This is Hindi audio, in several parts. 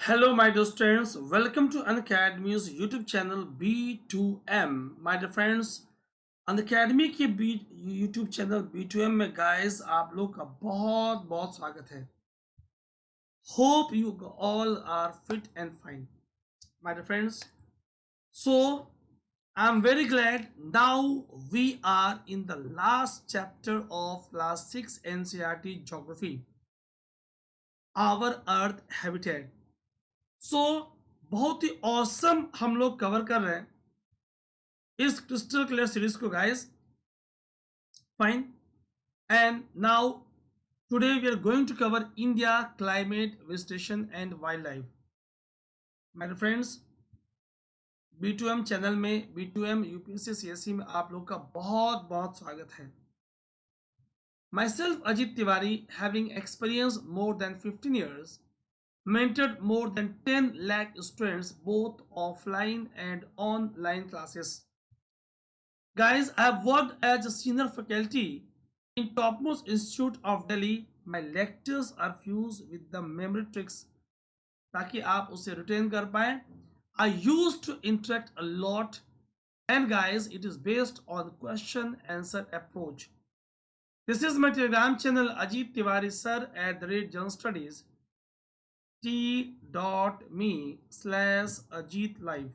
Hello, my dear students. Welcome to Unacademy's YouTube channel B2M. My dear friends, Unacademy के बी यूट्यूब चैनल B2M में गाइस आप लोग का बहुत बहुत स्वागत है. Hope you all are fit and fine, my dear friends. So I'm very glad now we are in the last chapter of class 6 NCERT Geography, Our Earth Habitat. सो बहुत ही औसम हम लोग कवर कर रहे हैं इस क्रिस्टल क्लियर सीरीज को guys. Fine. And now today we are going to cover India climate vegetation and wild life. My friends, B2M channel में B2M UPSC CSE में आप लोग का बहुत बहुत स्वागत है. Myself Ajit Tiwari, having experienced more than 15 years, mentored more than 10 lakh students both offline and online classes. Guys, I have worked as a senior faculty in topmost institute of Delhi. My lectures are fused with the memory tricks ताकि आप उसे retain कर पाए. I used to interact a lot, and guys, it is based on question answer approach. This is my Telegram channel Ajit Tiwari Sir @Journal Studies. t.me/Ajit Live.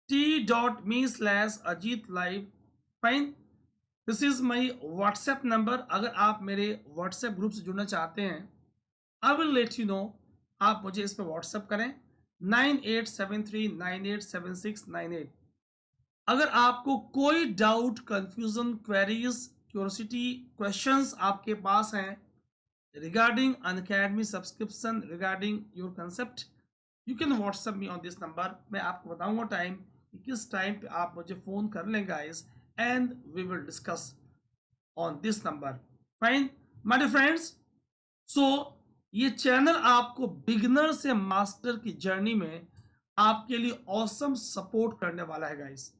t.me/Ajit Live. Fine. This is my WhatsApp number. अगर आप मेरे व्हाट्सएप ग्रुप से जुड़ना चाहते हैं, I will let you know. आप मुझे इस पर व्हाट्सएप करें 9873987698. अगर आपको कोई doubt, confusion, queries, curiosity, questions आपके पास हैं regarding Unacademy subscription, regarding your concept, you can WhatsApp me on this number. मैं आपको बताऊंगा टाइम कि किस टाइम पे आप मुझे फोन कर लें guys, and we will discuss on this number. Fine my dear friends. So ये चैनल आपको बिगिनर से मास्टर की जर्नी में आपके लिए ऑसम सपोर्ट करने वाला है गाइस.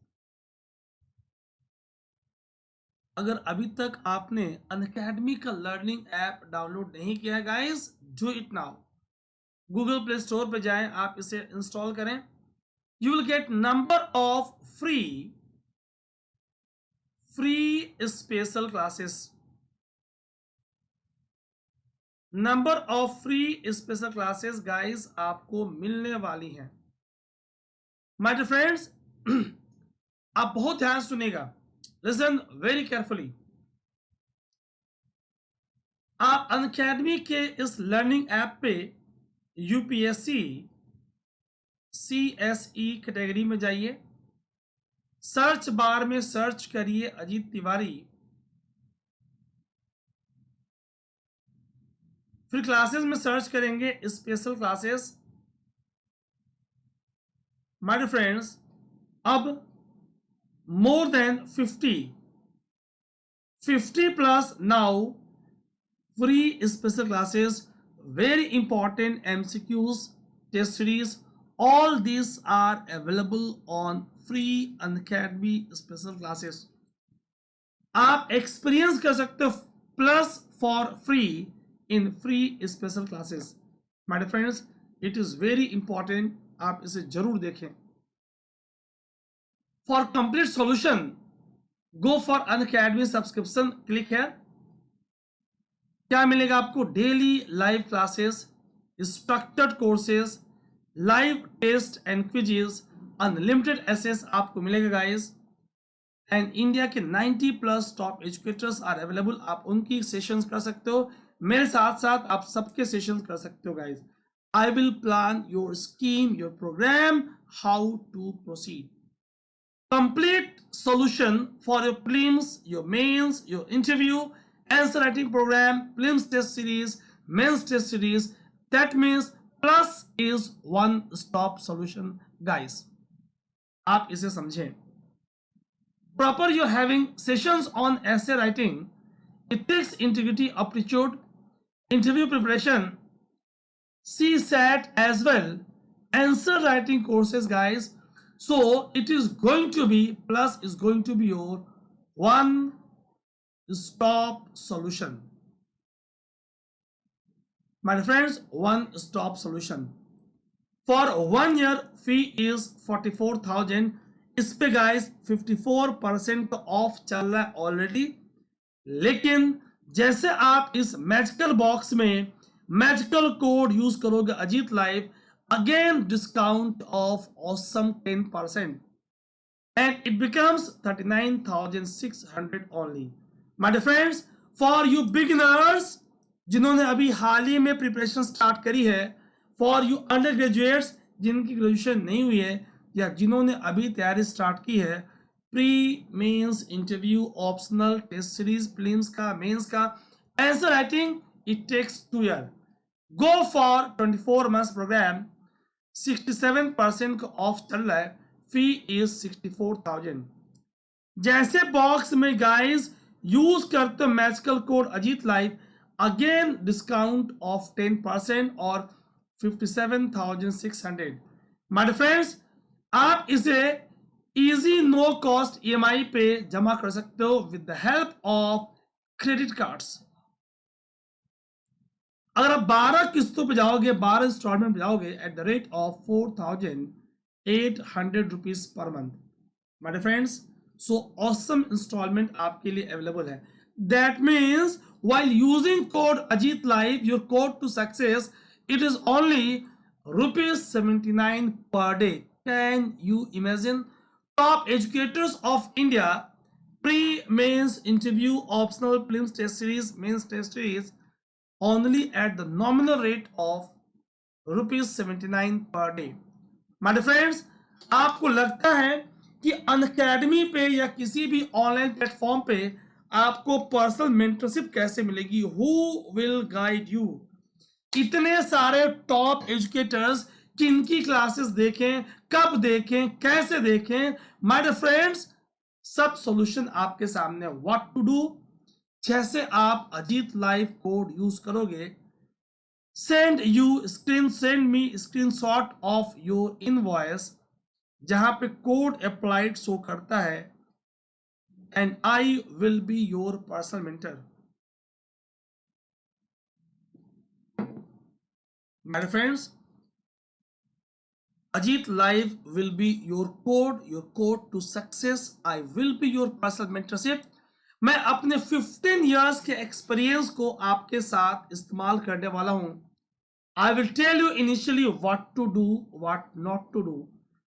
अगर अभी तक आपने अनअकैडमी का लर्निंग ऐप डाउनलोड नहीं किया है guys, do it now. Google play store पे जाएं, आप इसे इंस्टॉल करें. You will get number of free special classes. Number of free special classes guys आपको मिलने वाली हैं. माय डियर फ्रेंड्स, आप बहुत ध्यान सुनिएगा. Listen very carefully. आप अनअकैडमी के इस लर्निंग ऐप पे यूपीएससी CSE कैटेगरी में जाइए. सर्च बार में सर्च करिए अजीत तिवारी. फिर क्लासेस में सर्च करेंगे special classes. My dear friends, अब more than 50 plus now free special classes, very important MCQs, test series, all these are available on free Unacademy special classes. आप एक्सपीरियंस कर सकते हो plus for free in free special classes. My dear friends, it is very important, आप इसे जरूर देखें. For complete solution go for Unacademy subscription. Click है. क्या मिलेगा आपको? Daily live classes, structured courses, live test and quizzes, unlimited access आपको मिलेगा गाइस. एंड इंडिया के 90 plus top educators are available. आप उनकी सेशंस कर सकते हो, मेरे साथ साथ आप सबके सेशंस कर सकते हो guys. I will plan your scheme, your program, how to proceed. Complete solution for your prelims, your mains, your interview, answer writing program, prelims test series, mains test series. That means plus is one stop solution guys. आप इसे समझें. Proper you're having sessions on essay writing, ethics, integrity, aptitude, interview preparation, CSAT as well, answer writing courses guys. So it is going to be plus is going to be your one stop solution. My friends, one stop solution. For 1 year fee is 44,000. इस पे गाइस 54% ऑफ चल रहा है ऑलरेडी। लेकिन जैसे आप इस मैजिकल बॉक्स में मैजिकल कोड यूज करोगे Ajit live, again discount of awesome 10% and it becomes 39,600 only. My dear friends, for you beginners जिन्होंने अभी हाल ही में प्रिपरेशन स्टार्ट करी है, फॉर यू अंडर ग्रेजुएट्स जिनकी ग्रेजुएशन नहीं हुई है या जिन्होंने अभी तैयारी स्टार्ट की है, pre mains interview optional test series prelims का मेंस का answer writing it takes 2 year. Go for 24 months program, 67% का ऑफ चल रहा है, फी इज 64,000। जैसे बॉक्स में गाइस यूज करते हो magical code Ajit live, again discount of 10% और 57,600। माय फ्रेंड्स, आप इसे इजी नो कॉस्ट ईएमआई पे जमा कर सकते हो with the help of credit cards. अगर आप 12 किस्तों पे जाओगे, 12 इंस्टॉलमेंट पे जाओगे at the rate of 4,800 rupees per month, my friends, so awesome installment आपके लिए अवेलेबल है। That means while using code Ajit Live, your code to success, it is only rupees 79 per day. Can you imagine? Top educators of India, pre-mains interview optional prelims test series, mains test series, only at the nominal rate of rupees 79 per day. My dear friends, आपको लगता है कि अनअकैडमी पे या किसी भी ऑनलाइन प्लेटफॉर्म पे आपको पर्सनल मेंटरशिप कैसे मिलेगी? Who will guide you? इतने सारे टॉप एजुकेटर्स, किनकी क्लासेस देखें, कब देखें, कैसे देखें? माय डियर फ्रेंड्स, सब सॉल्यूशन आपके सामने। What to do? जैसे आप अजीत लाइव कोड यूज करोगे, send me screenshot of your invoice जहां पे कोड अप्लाइड शो करता है, and I will be your personal mentor. My friends, Ajit Live will be your code to success. I will be your personal mentorship. मैं अपने 15 years के एक्सपीरियंस को आपके साथ इस्तेमाल करने वाला हूं। I will tell you initially what to do, what not to do,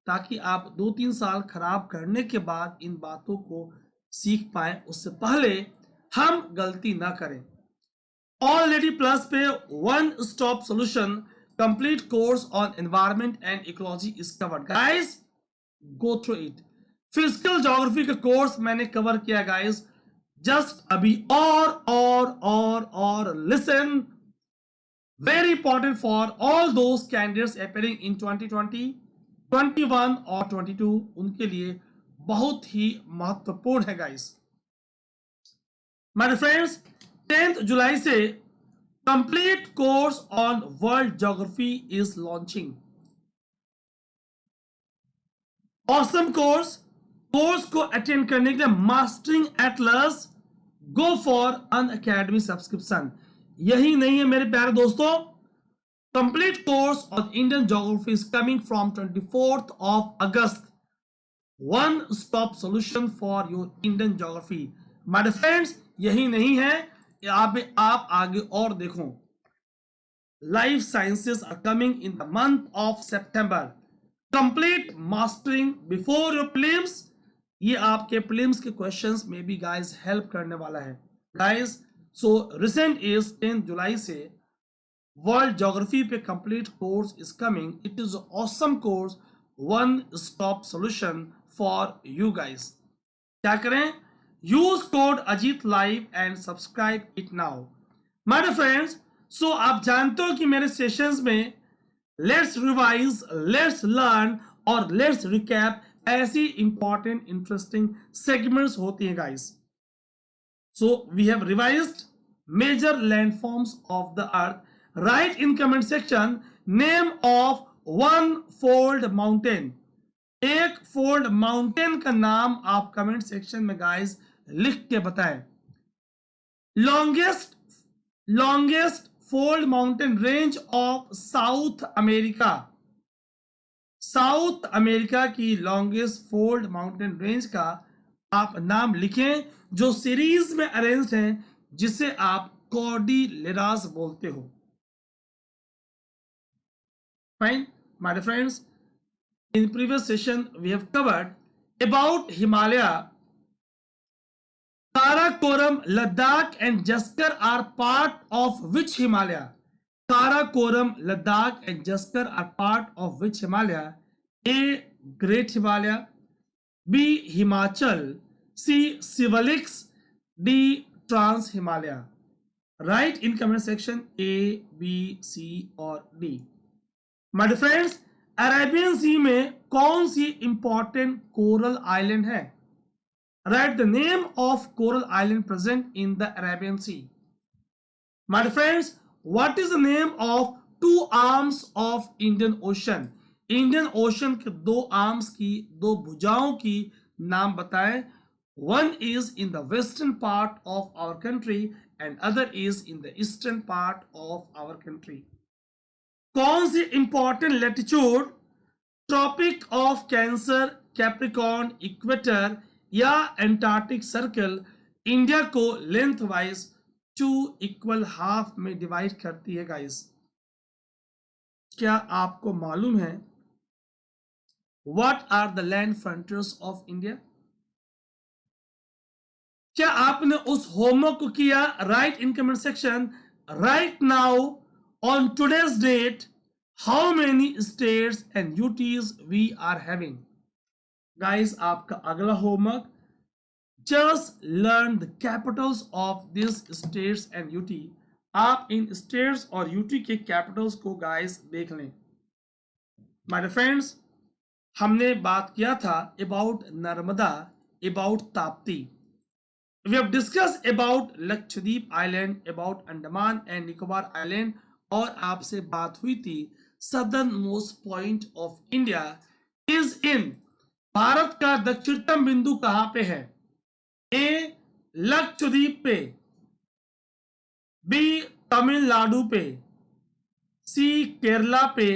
ताकि आप 2-3 साल खराब करने के बाद इन बातों को सीख पाए, उससे पहले हम गलती ना करें। ऑलरेडी प्लस पे one stop solution complete course on environment and ecology is covered. Guys, go through it. Physical geography का कोर्स मैंने कवर किया गाइस जस्ट अभी। और listen, very important for all those candidates appearing in 2020, 21 और 22, उनके लिए बहुत ही महत्वपूर्ण है गाइस। माय फ्रेंड्स, 10th जुलाई से complete course on world geography is launching. Awesome course को अटेंड करने के लिए mastering Atlas, go for Unacademy subscription. यही नहीं है मेरे प्यारे दोस्तों, complete course on Indian geography is coming from 24th of August. One stop solution for your Indian geography. My dear friends, यही नहीं है, आप आगे और देखो। Life sciences are coming in the month of September. Complete mastering before your prelims. ये आपके prelims के questions में भी guys help करने वाला है guys. So recent is 10 जुलाई से वर्ल्ड ज्योग्राफी पे complete course is coming. It is awesome course, one stop solution for you guys. क्या करें? Use code Ajit live and subscribe it now. My dear friends, so आप जानते हो कि मेरे सेशंस में लेट्स रिवाइज, लेट्स लर्न और लेट्स रिकैप ऐसी इंपॉर्टेंट इंटरेस्टिंग सेगमेंट्स होती हैं guys. So we have revised major landforms of the earth. Write in comment section name of one fold mountain. एक फोल्ड माउंटेन का नाम आप कमेंट सेक्शन में गाइस लिख के बताएं. Longest fold mountain range of South America? South America की लॉन्गेस्ट फोल्ड माउंटेन रेंज का आप नाम लिखें जो सीरीज में अरेंज्ड है, जिसे आप कॉर्डिलेरास बोलते हो। Fine my dear friends, in previous session we have covered about Himalaya. Karakoram, Ladakh and Jaskar are part of which Himalaya? Karakoram, Ladakh and Jaskar are part of which Himalaya? A. Great Himalaya, B. Himachal, C. Sivalix, D. Trans Himalaya. Write in comment section A, B, C और D. My dear friends, Arabian sea में कौन सी इंपॉर्टेंट कोरल आइलैंड है? Write the name of coral island present in the Arabian Sea. My dear friends, what is the name of two arms of Indian Ocean? Indian Ocean के दो arms की, दो भुजाओं की नाम बताएं. One is in the western part of our country and other is in the eastern part of our country. कौन सी important latitude, Tropic of Cancer, Capricorn, Equator या एंटार्क्टिक सर्कल इंडिया को लेंथ वाइज 2 इक्वल हाफ में डिवाइड करती है गाइस? क्या आपको मालूम है what are the land frontiers of India? क्या आपने उस होमवर्क को किया? Right in comment section right now on today's date how many states and UTs we are having? Guys, आपका अगला homework, just learn the capitals of this states and UT. आप इन स्टेट्स और यूटी के कैपिटल्स को गाइस देख लें. माय डियर फ्रेंड्स, हमने बात किया था about Narmada, about Tapti. We have discussed about Lakshadweep island, about Andaman and Nicobar island, और आपसे बात हुई थी southern most point of India is in, Bharat का दक्षिणतम बिंदु कहां पे है? ए. लक्षद्वीप पे, बी. तमिलनाडु पे, सी. केरला पे,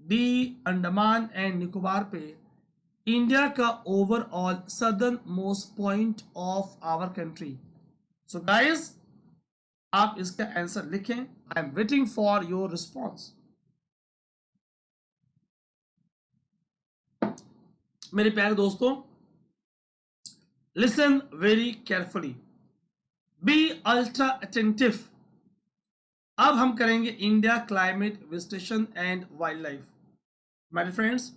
डी. अंडमान एंड निकोबार पे. इंडिया का overall southern most point of our country. So guys, आप इसका आंसर लिखें. I am waiting for your response. मेरे प्यारे दोस्तों, listen very carefully, be ultra attentive. अब हम करेंगे India climate vegetation and wild life. My dear friends,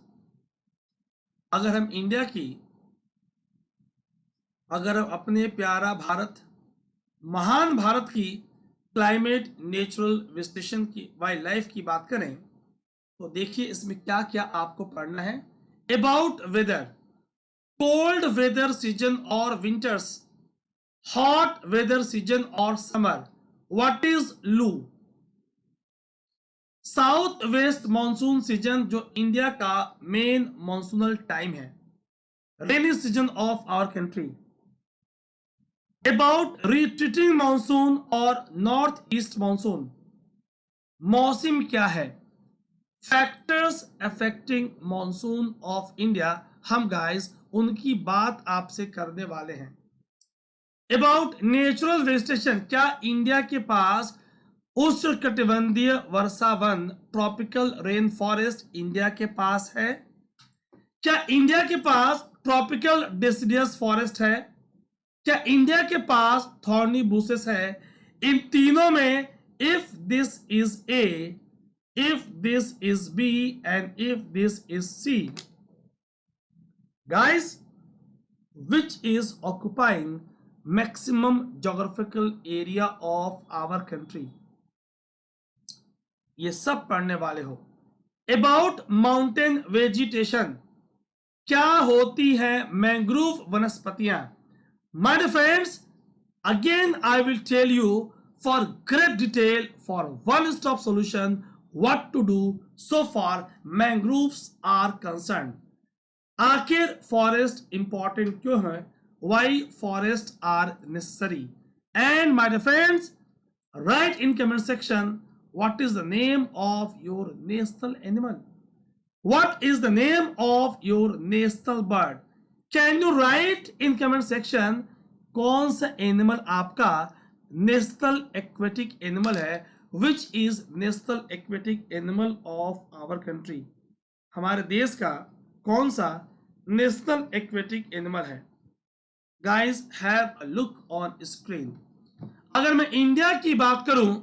अगर हम इंडिया की, अगर हम अपने प्यारा भारत, महान भारत की क्लाइमेट, नेचुरल वेजिटेशन की, वाइल्ड लाइफ की बात करें तो देखिए इसमें क्या क्या आपको पढ़ना है. About weather, cold weather season or winters, hot weather season or summer. What is Lu? South west monsoon season जो इंडिया का मेन मानसूनल टाइम है, rainy season of our country. About retreating monsoon और नॉर्थ ईस्ट मानसून, मौसम क्या है? Factors affecting monsoon of India, हम गाइस उनकी बात आपसे करने वाले हैं. अबाउट नेचुरल वेजिटेशन, क्या इंडिया के पास उष्णकटिबंधीय वर्षावन, ट्रॉपिकल रेन फॉरेस्ट इंडिया के पास है? क्या इंडिया के पास ट्रॉपिकल डेसिडियस फॉरेस्ट है? क्या इंडिया के पास थॉर्नी बुशेस है? इन तीनों में if this is a, if this is B and if this is C, guys, which is occupying maximum geographical area of our country? ये सब पढ़ने वाले हो. About mountain vegetation, क्या होती है mangrove वनस्पतियां? My dear friends, again I will tell you for great detail, for one-stop solution, what to do so far mangroves are concerned. आखिर फॉरेस्ट इंपॉर्टेंट क्यों है? Why forests are necessary? And my dear friends, write in comment section what is the name of your national animal? What is the name of your national bird? Can you write in comment section कौन सा एनिमल आपका नेशनल एक्वेटिक एनिमल है? Which is national aquatic animal of our country? हमारे देश का कौन सा नेशनल एक्वेटिक एनिमल है? Guys have a look on screen. अगर मैं इंडिया की बात करूं,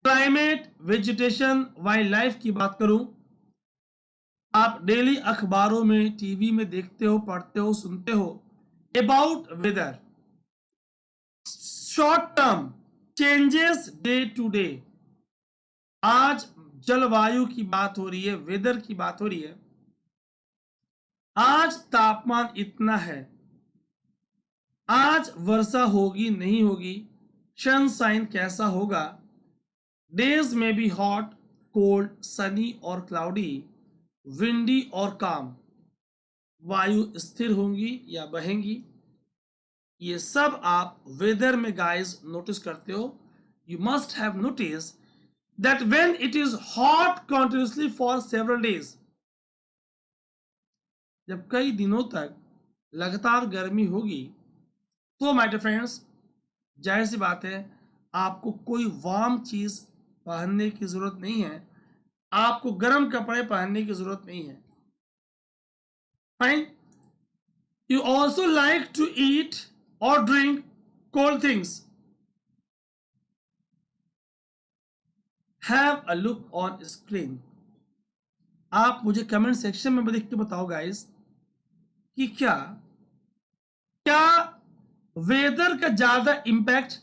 क्लाइमेट, वेजिटेशन, वाइल्ड लाइफ की बात करूं, आप डेली अखबारों में, टीवी में देखते हो, पढ़ते हो, सुनते हो about weather. Short term changes day to day. आज जलवायु की बात हो रही है, वेदर की बात हो रही है. आज तापमान इतना है, आज वर्षा होगी नहीं होगी, सनशाइन कैसा होगा, डेज में बी हॉट, कोल्ड, सनी और क्लाउडी, विंडी और काम, वायु स्थिर होंगी या बहेंगी. ये सब आप वेदर में गाइस नोटिस करते हो. You must have notice that when it is hot continuously for several days, जब कई दिनों तक लगातार गर्मी होगी, तो माय डियर फ्रेंड्स, जाहिर सी बात है आपको कोई वार्म चीज पहनने की जरूरत नहीं है, आपको गर्म कपड़े पहनने की जरूरत नहीं है. Fine. You also like to eat or drink cold things. Have a look on screen. आप मुझे कमेंट सेक्शन में लिख के बताओ गाइस कि क्या क्या वेदर का ज्यादा इंपैक्ट,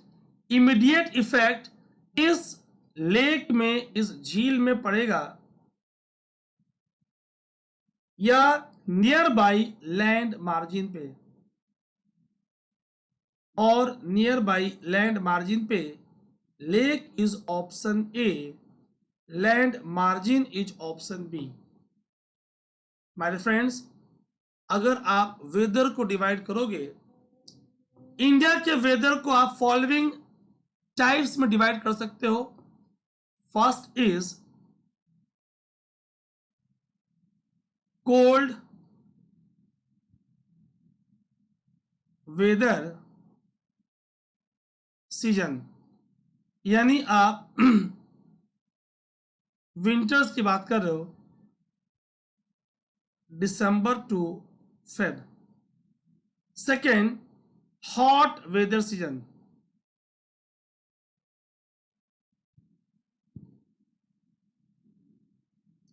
इमीडिएट इफेक्ट इस लेक में, इस झील में पड़ेगा या नियर बाई लैंड मार्जिन पे? और नियर बाई लैंड मार्जिन पे lake is option A, land margin is option B. My friends, अगर आप वेदर को डिवाइड करोगे, इंडिया के वेदर को आप फॉलोइंग टाइप्स में डिवाइड कर सकते हो. First is cold weather season, यानी आप विंटर्स की बात कर रहे हो, December to Feb. Second, hot weather season,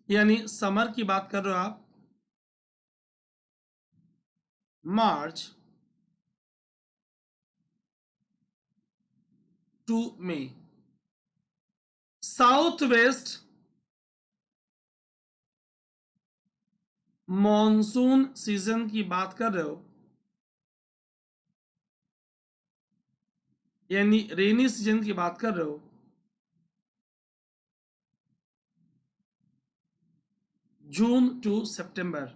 यानी समर की बात कर रहे हो आप, March to May. South west monsoon season की बात कर रहे हो, यानी रेनी सीजन की बात कर रहे हो, जून टू सितंबर.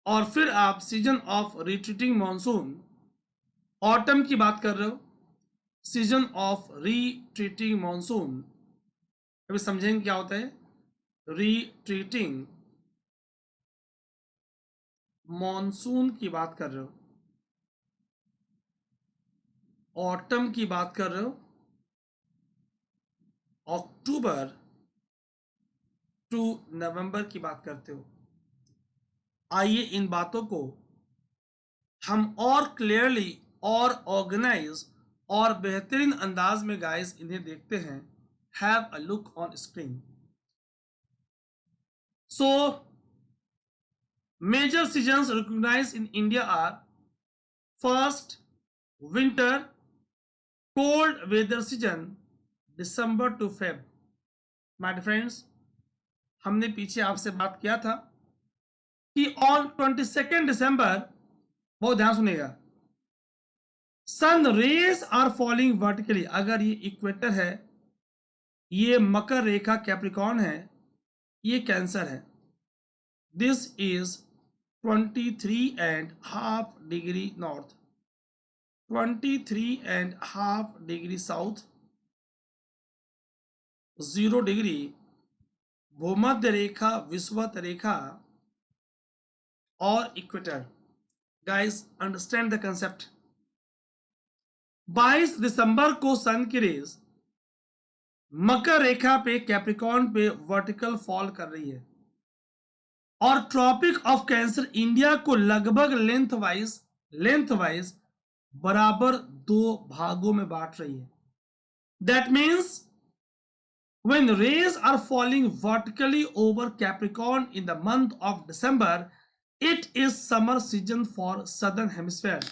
और फिर आप season of retreating monsoon, autumn की बात कर रहे हो, सीजन ऑफ रिट्रीटिंग मॉनसून. अभी समझेंगे क्या होता है रिट्रीटिंग मॉनसून की बात कर रहे हो, ऑटम की बात कर रहे हो, अक्टूबर टू नवंबर की बात करते हो. आइए इन बातों को हम और क्लियरली और ऑर्गेनाइज और बेहतरीन अंदाज में गाइस इन्हें देखते हैं. Have a look on screen. So major seasons recognized in India are, first winter, cold weather season December to Feb. My friends, हमने पीछे आपसे बात किया था कि ऑन 22 दिसंबर, बहुत ध्यान सुनेगा, sun rays are falling vertically. अगर ये इक्वेटर है, ये मकर रेखा कैप्रिकॉर्न है, ये कैंसर है. This is 23.5 degree north, 23.5 degree south, 0 degree भूमध्य रेखा, विषुवत रेखा और equator. Guys understand the concept. 22 दिसंबर को सन की रेज मकर रेखा पे, कैप्रिकॉर्न पे वर्टिकल फॉल कर रही है और ट्रॉपिक ऑफ कैंसर इंडिया को लगभग लेंथ वाइज बराबर 2 भागों में बांट रही है। That means when rays are falling vertically over Capricorn in the month of December, it is summer season for southern hemisphere.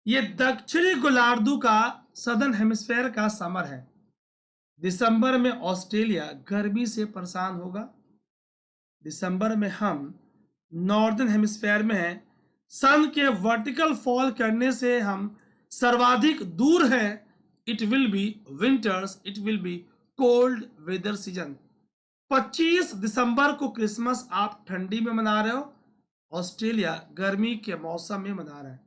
ये दक्षिणी गोलार्ध का सदर्न हेमिस्फेयर का समर है। दिसंबर में ऑस्ट्रेलिया गर्मी से परेशान होगा। दिसंबर में हम नॉर्दर्न हेमिस्फेयर में हैं। सन के वर्टिकल फॉल करने से हम सर्वाधिक दूर हैं। It will be winters, it will be cold weather season. 25 दिसंबर को क्रिसमस आप ठंडी में मना रहे हो, ऑस्ट्रेलिया गर्मी के मौसम में मना रहा है।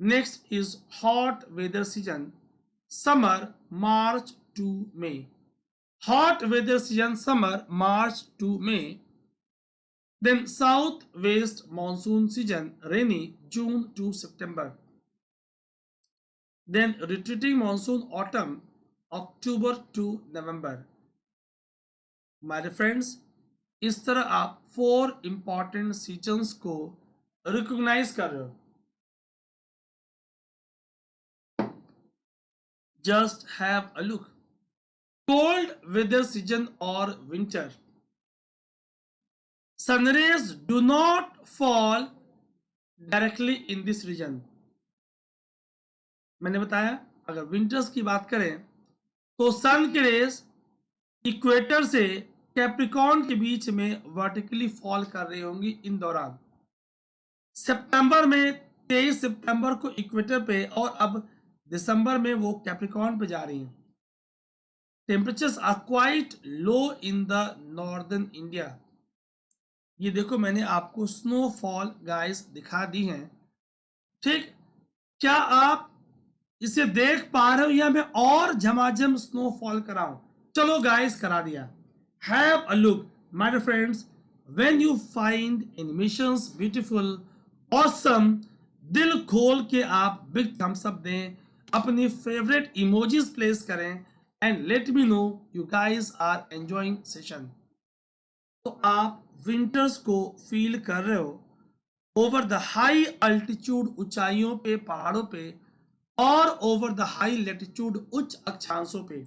Next is hot weather season, summer March to May. Hot weather season summer March to May. Then southwest monsoon season rainy June to September. Then retreating monsoon autumn October to November. My friends, इस तरह आप 4 important seasons को recognize कर रहे हो। Just have a look. Cold weather season or winter. Sun rays do not fall directly in this region. मैंने बताया अगर विंटर्स की बात करें तो सन के रेस इक्वेटर से कैप्रिकॉर्न के बीच में वर्टिकली फॉल कर रही होंगी इन दौरान। सितंबर में 23 सितंबर को इक्वेटर पे और अब दिसंबर में वो कैप्रिकॉर्न पे जा रही हैं। Temperatures are quite low in the northern India. ये देखो मैंने आपको स्नोफॉल गाइस दिखा दी हैं, ठीक? क्या आप इसे देख पा रहे हो या मैं और झमाझम स्नोफॉल कराऊं? चलो गाइस करा दिया। Have a look my friends, when you find animations beautiful awesome, दिल खोल के आप बिग थम्स अप दें, अपनी फेवरेट इमोजीज प्लेस करें and let me know you guys are enjoying session. तो आप विंटर्स को फील कर रहे हो ओवर द हाई अल्टीट्यूड, ऊंचाइयों पे, पहाड़ों पे, और ओवर द हाई लेटिट्यूड, उच्च अक्षांशों पे।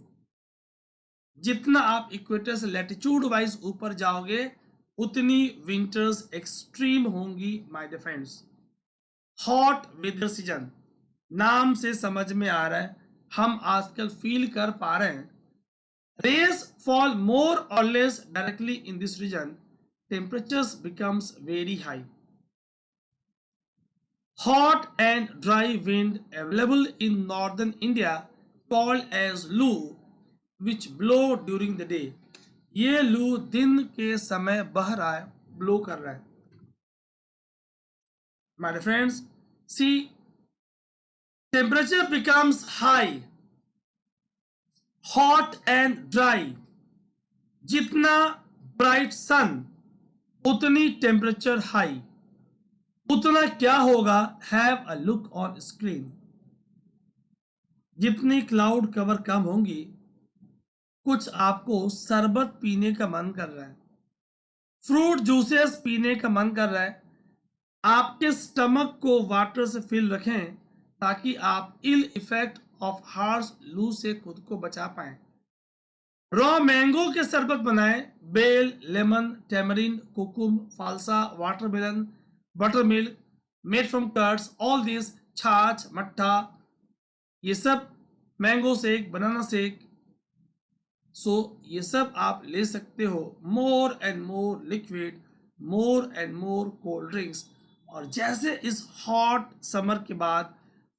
जितना आप इक्वेटर से लेटिट्यूड वाइज ऊपर जाओगे उतनी विंटर्स एक्सट्रीम होंगी my dear friends. Hot weather season नाम से समझ में आ रहा है, हम आजकल फील कर पा रहे हैं। Rays fall more or less directly in this region. Temperatures becomes very high. Hot and dry wind available in northern India called as loo, which blow during the day. ये लू दिन के समय बह रहा है, ब्लो कर रहा है। My friends, see, temperature becomes high, hot and dry. जितना ब्राइट सन उतनी टेम्परेचर हाई, उतना क्या होगा? Have a look on screen. जितनी क्लाउड कवर कम होंगी, कुछ आपको शरबत पीने का मन कर रहा है, फ्रूट जूसेस पीने का मन कर रहा है। आपके स्टमक को वाटर से फिल रखें ताकि आप इल इफेक्ट ऑफ हार्श लू से खुद को बचा पाएं। रॉ मैंगो के शरबत बनाएं, बेल, लेमन, टेमरिन, कुकुम, फालसा, watermelon, buttermilk made from curds, all this, छाछ, मट्ठा, ये सब, mango shake, banana shake, so ये सब आप ले सकते हो। More and more liquid, more and more cold drinks. और जैसे इस हॉट समर के बाद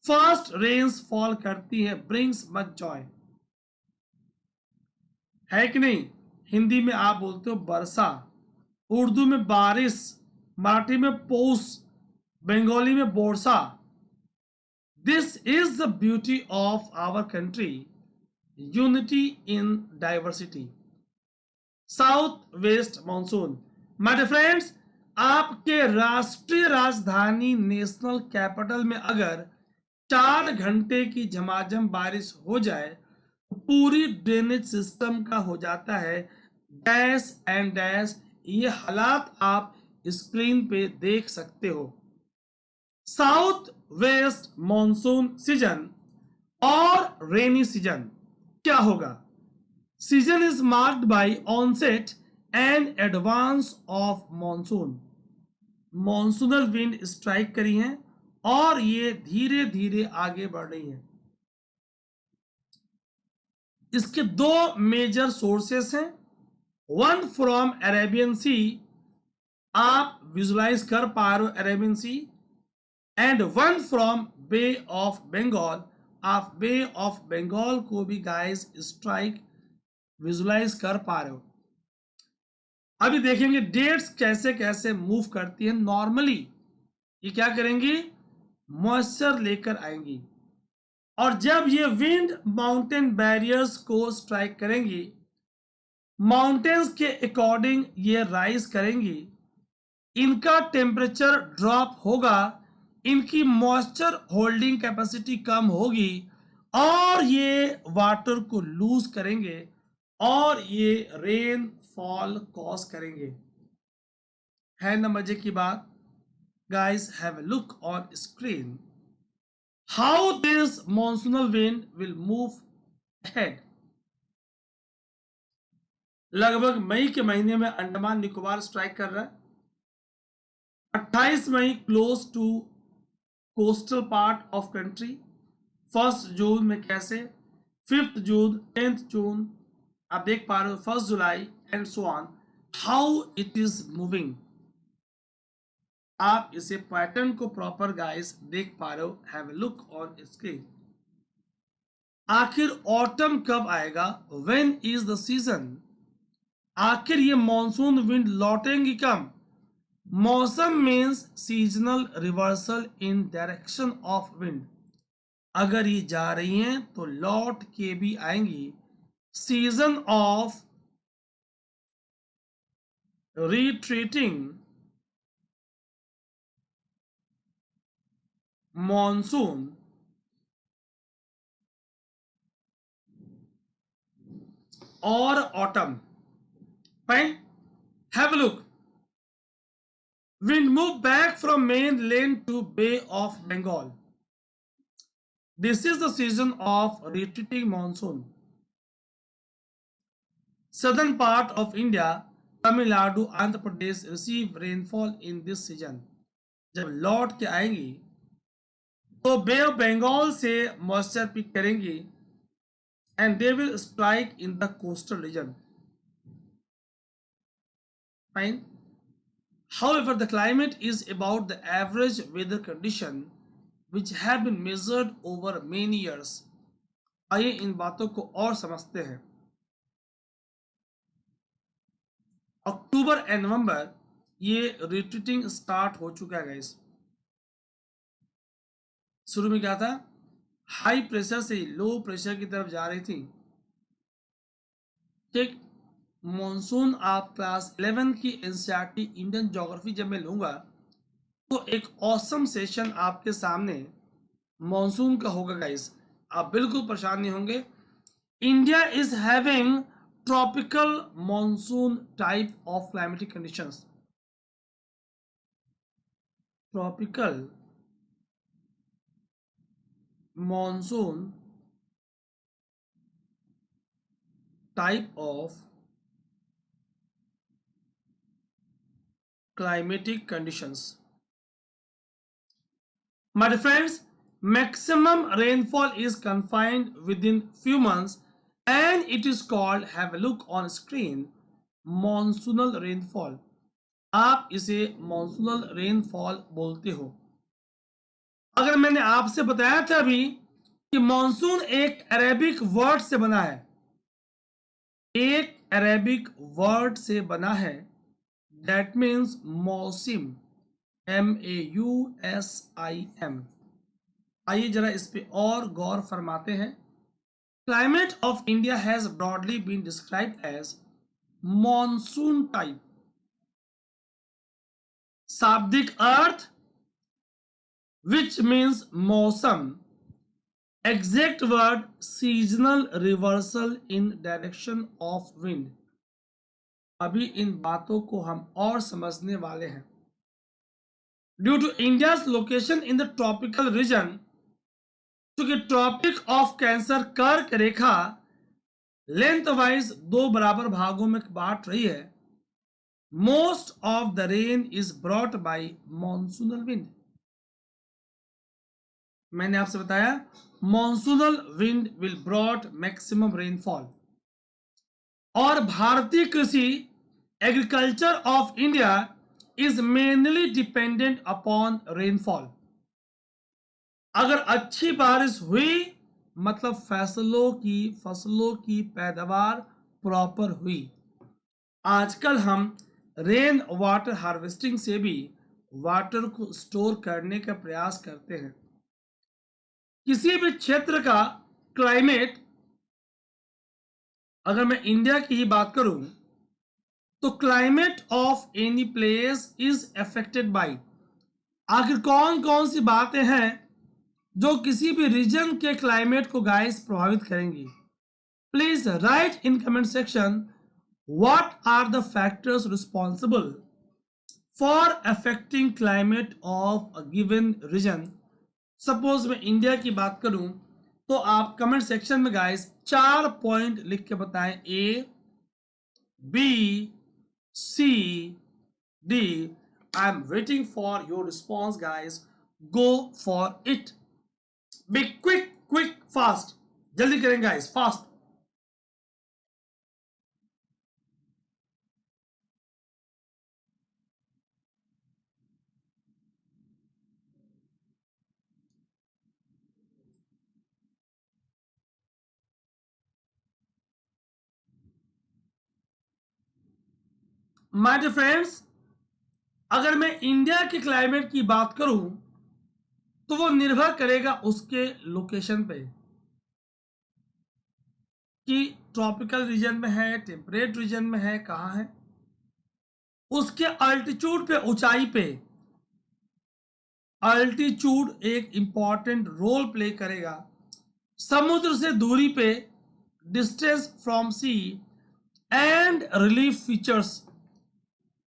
फर्स्ट रेन्स फॉल करती है, ब्रिंग्स मच जॉय, है कि नहीं? हिंदी में आप बोलते हो बरसा, उर्दू में बारिश, मराठी में पौष, बंगाली में बोरसा। This is the beauty of our country. Unity in diversity. South west monsoon, my dear friends, आपके राष्ट्रीय राजधानी नेशनल कैपिटल में अगर 4 घंटे की झमाझम बारिश हो जाए तो पूरी ड्रेनेज सिस्टम का हो जाता है डैश एंड डैश। ये हालात आप स्क्रीन पे देख सकते हो। साउथ वेस्ट मॉनसून सीजन और रेनी सीजन क्या होगा? Season is marked by onset and advance of monsoon. Monsoonal wind strike करी हैं और ये धीरे धीरे आगे बढ़ रही हैं। इसके दो मेजर सोर्सेस हैं, वन फ्रॉम अरेबियन सी, आप विजुलाइज कर पा रहे हो Arabian sea, and one from bay of Bengal. आप बे ऑफ बंगाल को भी गाइस स्ट्राइक विजुलाइज कर पा रहे हो। अभी देखेंगे डेट्स कैसे कैसे मूव करती है। नॉर्मली ये क्या करेंगी, मॉइस्चर लेकर आएंगी, और जब ये विंड माउंटेन बैरियर्स को स्ट्राइक करेंगी, माउंटेन्स के अकॉर्डिंग ये राइज करेंगी, इनका टेम्परेचर ड्रॉप होगा, इनकी मॉइस्चर होल्डिंग कैपेसिटी कम होगी और ये वाटर को लूज करेंगे और ये रेन फॉल कॉज करेंगे। है ना मजे की बात? Guys have a look on screen how this monsoonal wind will move ahead। लगभग मई के महीने में अंडमान निकोबार स्ट्राइक कर रहा है। 28 May close to coastal part of country. 1 जून में कैसे, 5 जून, 10 जून, आप देख पा रहे हो, 1 July and so on, how it is moving. आप इसे पैटर्न को प्रॉपर गाइस देख पा रहे हो। Have a look on screen. आखिर ऑटम कब आएगा? When is the season? आखिर ये मॉनसून विंड लौटेंगी कब? मौसम means seasonal reversal in direction of wind. अगर ये जा रही हैं तो लौट के भी आएंगी। सीजन ऑफ रिट्रीटिंग मॉनसून और autumn. Fine, have a look. Wind move back from mainland to Bay of Bengal. This is the season of retreating monsoon. Southern part of India, Tamil Nadu, Andhra Pradesh receive rainfall in this season. जब लौट के आएंगी तो बे ऑफ बंगाल से मॉइस्चर पिक करेंगी and they will strike in the coastal region. Fine, however the climate is about the average weather condition which have been measured over many years। आइए इन बातों को और समझते हैं। अक्टूबर एंड नवंबर ये रिट्रीटिंग स्टार्ट हो चुका है गाइस। शुरू में क्या था, हाई प्रेशर से लो प्रेशर की तरफ जा रही थी। ठीक, मॉनसून आप क्लास 11 की एनसीईआरटी इंडियन ज्योग्राफी जब मैं लूंगा तो एक ऑसम सेशन आपके सामने मॉनसून का होगा गाइस। आप बिल्कुल परेशान नहीं होंगे। India is having tropical monsoon type of climatic conditions. Tropical monsoon type of climatic conditions। My dear friends, maximum rainfall is confined within few months and it is called, have a look on screen, monsoonal rainfall। आप इसे monsoonal rainfall बोलते हो। अगर मैंने आपसे बताया था अभी कि मॉनसून एक अरेबिक वर्ड से बना है, एक अरेबिक वर्ड से बना है, दैट मीन्स मौसिम, MAUSIM। आइए जरा इस पे और गौर फरमाते हैं। Climate of India has broadly been described as monsoon type. शाब्दिक अर्थ which means मौसम, exact word seasonal reversal in direction of wind. अभी इन बातों को हम और समझने वाले हैं. Due to India's location in the tropical region, चूंकि ट्रॉपिक ऑफ कैंसर कर्क रेखा लेंथ वाइज दो बराबर भागों में बांट रही है, most of the rain is brought by monsoonal wind. मैंने आपसे बताया monsoonal wind will brought maximum rainfall. और भारतीय कृषि agriculture of India is mainly dependent upon rainfall. अगर अच्छी बारिश हुई मतलब फसलों की पैदावार प्रॉपर हुई. आजकल हम रेन वाटर हार्वेस्टिंग से भी वाटर को स्टोर करने का प्रयास करते हैं. किसी भी क्षेत्र का क्लाइमेट, अगर मैं इंडिया की ही बात करूं तो climate of any place is affected by. आखिर कौन कौन सी बातें हैं जो किसी भी रीजन के क्लाइमेट को गाइस प्रभावित करेंगी? Please write in comment section what are the factors responsible for affecting climate of a given region. Suppose मैं इंडिया की बात करूं तो आप कमेंट सेक्शन में गाइस 4 पॉइंट लिख के बताएं. A, B, C, D. I am waiting for your response guys. Go for it. Be quick fast. जल्दी करें guys, fast. My dear friends, अगर मैं इंडिया के क्लाइमेट की बात करूं तो वो निर्भर करेगा उसके लोकेशन पे कि ट्रॉपिकल रीजन में है, टेम्परेट रीजन में है, कहाँ है. उसके अल्टीट्यूड पे, ऊंचाई पे. अल्टीट्यूड एक इंपॉर्टेंट रोल प्ले करेगा. समुद्र से दूरी पे, distance from sea and relief features,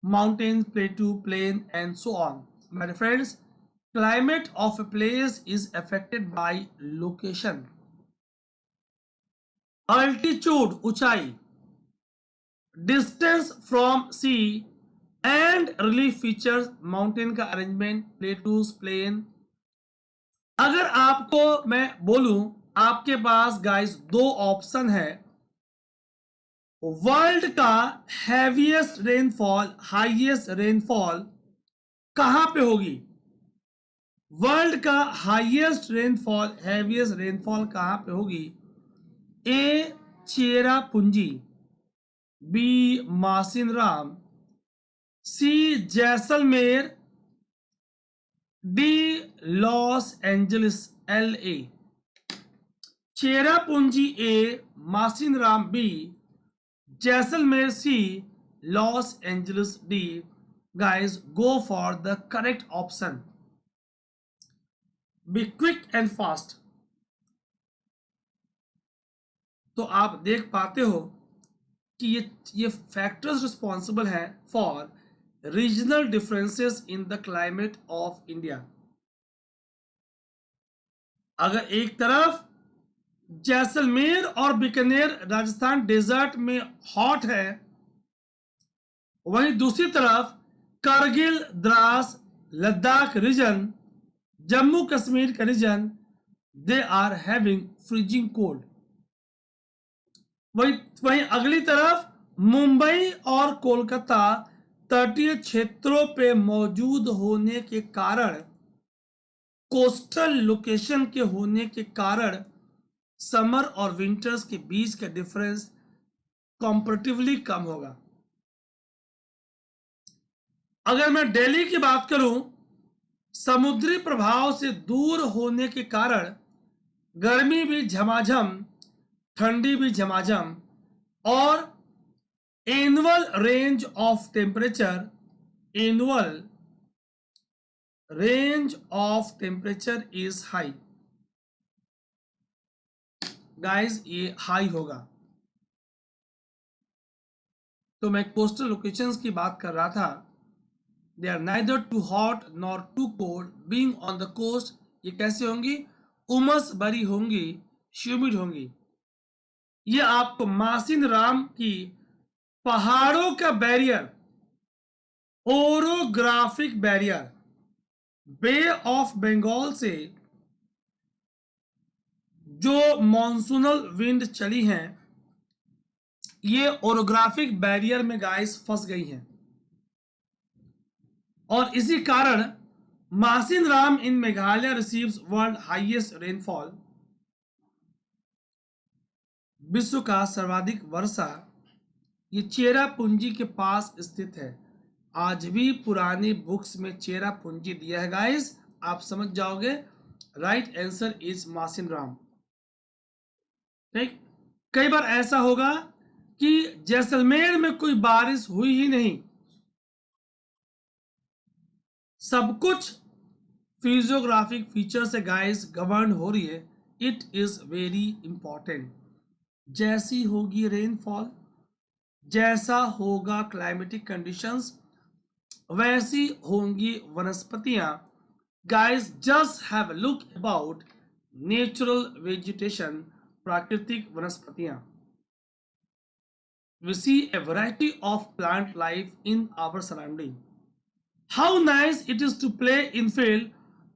mountain, plateau, plain and so on. My friends, climate of a place is affected by location. Altitude, ऊंचाई, distance from sea and relief features, mountain का अरेंजमेंट, प्लेटूज, प्लेन. अगर आपको मैं बोलूं, आपके पास गाइस दो ऑप्शन है. वर्ल्ड का हैवीएस्ट रेनफॉल, हाईएस्ट रेनफॉल कहां पे होगी? वर्ल्ड का हाईएस्ट रेनफॉल, हैवीएस्ट रेनफॉल कहां पे होगी? A, Cherrapunji, B, Mawsynram, C, Jaisalmer, D, Los Angeles, LA. Cherrapunji A, Mawsynram B, Jaisalmer C, Los Angeles D. Guys, go for the correct option. Be quick and fast. तो आप देख पाते हो कि ये फैक्टर्स रिस्पॉन्सिबल है for regional differences in the climate of India. अगर एक तरफ जैसलमेर और बीकानेर राजस्थान डेजर्ट में हॉट है, वहीं दूसरी तरफ कारगिल, द्रास, लद्दाख रीजन, जम्मू कश्मीर का region, they are having freezing cold. वहीं अगली तरफ मुंबई और कोलकाता तटीय क्षेत्रों पे मौजूद होने के कारण, कोस्टल लोकेशन के होने के कारण, समर और विंटर्स के बीच का डिफरेंस कंपैरेटिवली कम होगा. अगर मैं दिल्ली की बात करूं, समुद्री प्रभाव से दूर होने के कारण गर्मी भी झमाझम ठंडी भी झमाझम, और annual range of temperature, annual range of temperature is high. Guys ये हाई होगा। तो मैं कोस्टल लोकेशंस की बात कर रहा था। They are neither too hot nor too cold being on the coast. ये कैसे होंगी? उमस भरी होंगी, ह्यूमिड होंगी। ये आपको मासिन राम की पहाड़ों का barrier, orographic barrier, bay of Bengal से जो मॉनसूनल विंड चली हैं, ये ओरोग्राफिक बैरियर में गाइस फंस गई हैं, और इसी कारण Mawsynram in Meghalaya receives world highest rainfall. विश्व का सर्वाधिक वर्षा ये चेरापूंजी के पास स्थित है। आज भी पुरानी बुक्स में चेरापूंजी दिया है गाइस, आप समझ जाओगे। राइट आंसर इज मासिन राम। ठीक, कई बार ऐसा होगा कि जैसलमेर में कोई बारिश हुई ही नहीं, सब कुछ फिजियोग्राफिक फीचर से गाइस गवर्न हो रही है। It is very important. जैसी होगी रेनफॉल, जैसा होगा क्लाइमेटिक कंडीशंस, वैसी होंगी वनस्पतियां। Guys just have a look about natural vegetation, प्राकृतिक वनस्पतियां। We see a variety of plant life in our surrounding. How nice it is to play in field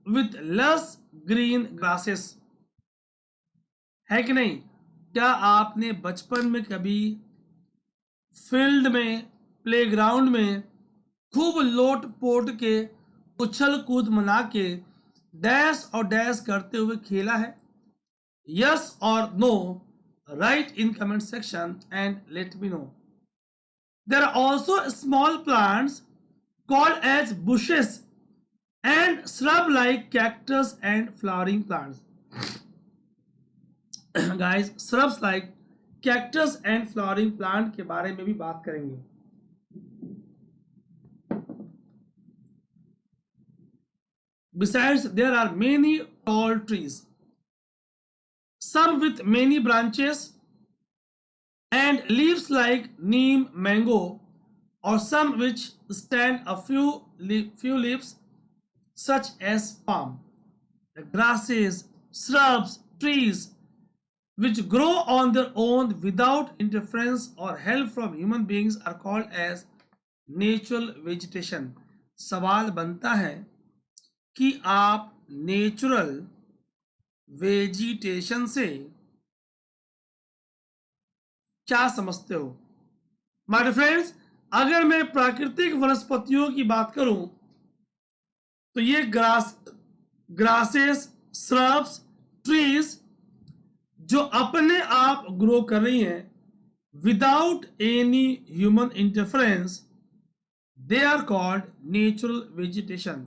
with lush green grasses. है कि नहीं? क्या आपने बचपन में कभी फील्ड में, प्लेग्राउंड में खूब लोट पोट के, उछल कूद मना के, डैश और डैश करते हुए खेला है? यस और no? Write in comment section and let me know. There are also small plants called as bushes and shrub like cactus and flowering plants. Guys, shrubs like cactus and flowering plant के बारे में भी बात करेंगे। Besides, there are many tall trees, some with many branches and leaves like neem, mango, or some which stand a few leaves such as palm. The grasses, shrubs, trees which grow on their own without interference or help from human beings are called as natural vegetation. सवाल बनता है कि आप नेचुरल वेजिटेशन से क्या समझते हो? माय फ्रेंड्स, अगर मैं प्राकृतिक वनस्पतियों की बात करूं तो ये ग्रासेस, श्रब्स, ट्रीज जो अपने आप ग्रो कर रही हैं without any human interference, they are called natural vegetation.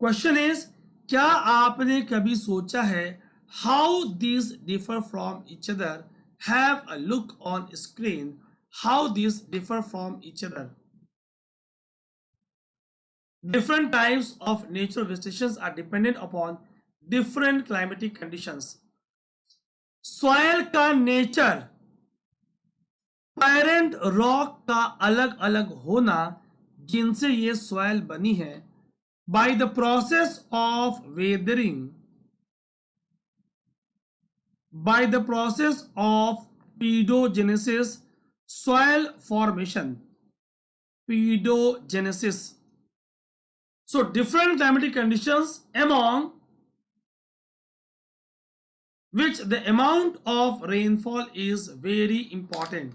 Question is, क्या आपने कभी सोचा है how this differ from each other? Have a look on screen how this differ from each other. Different types of natural vegetations are dependent upon different climatic conditions. Soil का नेचर, पेरेंट रॉक का अलग अलग होना जिनसे ये सॉइल बनी है, by the process of weathering, by the process of paedogenesis, soil formation, paedogenesis. So different climatic conditions among which the amount of rainfall is very important.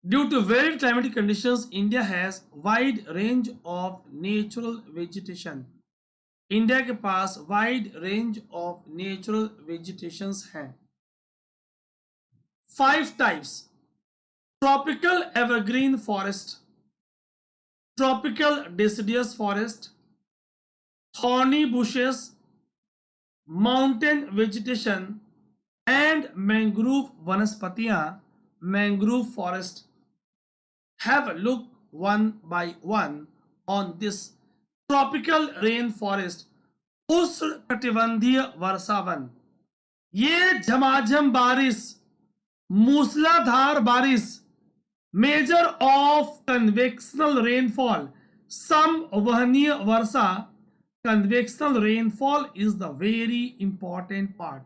Due to varied climatic conditions, India has wide range of natural vegetation. India के पास wide range of natural vegetations हैं। 5 types: tropical evergreen forest, tropical deciduous forest, thorny bushes, mountain vegetation, and mangrove वनस्पतियां, mangrove forest, have look one by one on this tropical rain forest, उष्ण कटिबंधीय वर्षा वन। ये झमाझम बारिश, मूसलाधार बारिश, मेजर ऑफ कन्वेक्शनल रेनफॉल, संवहनीय वर्षा, convectional rainfall is the very important part.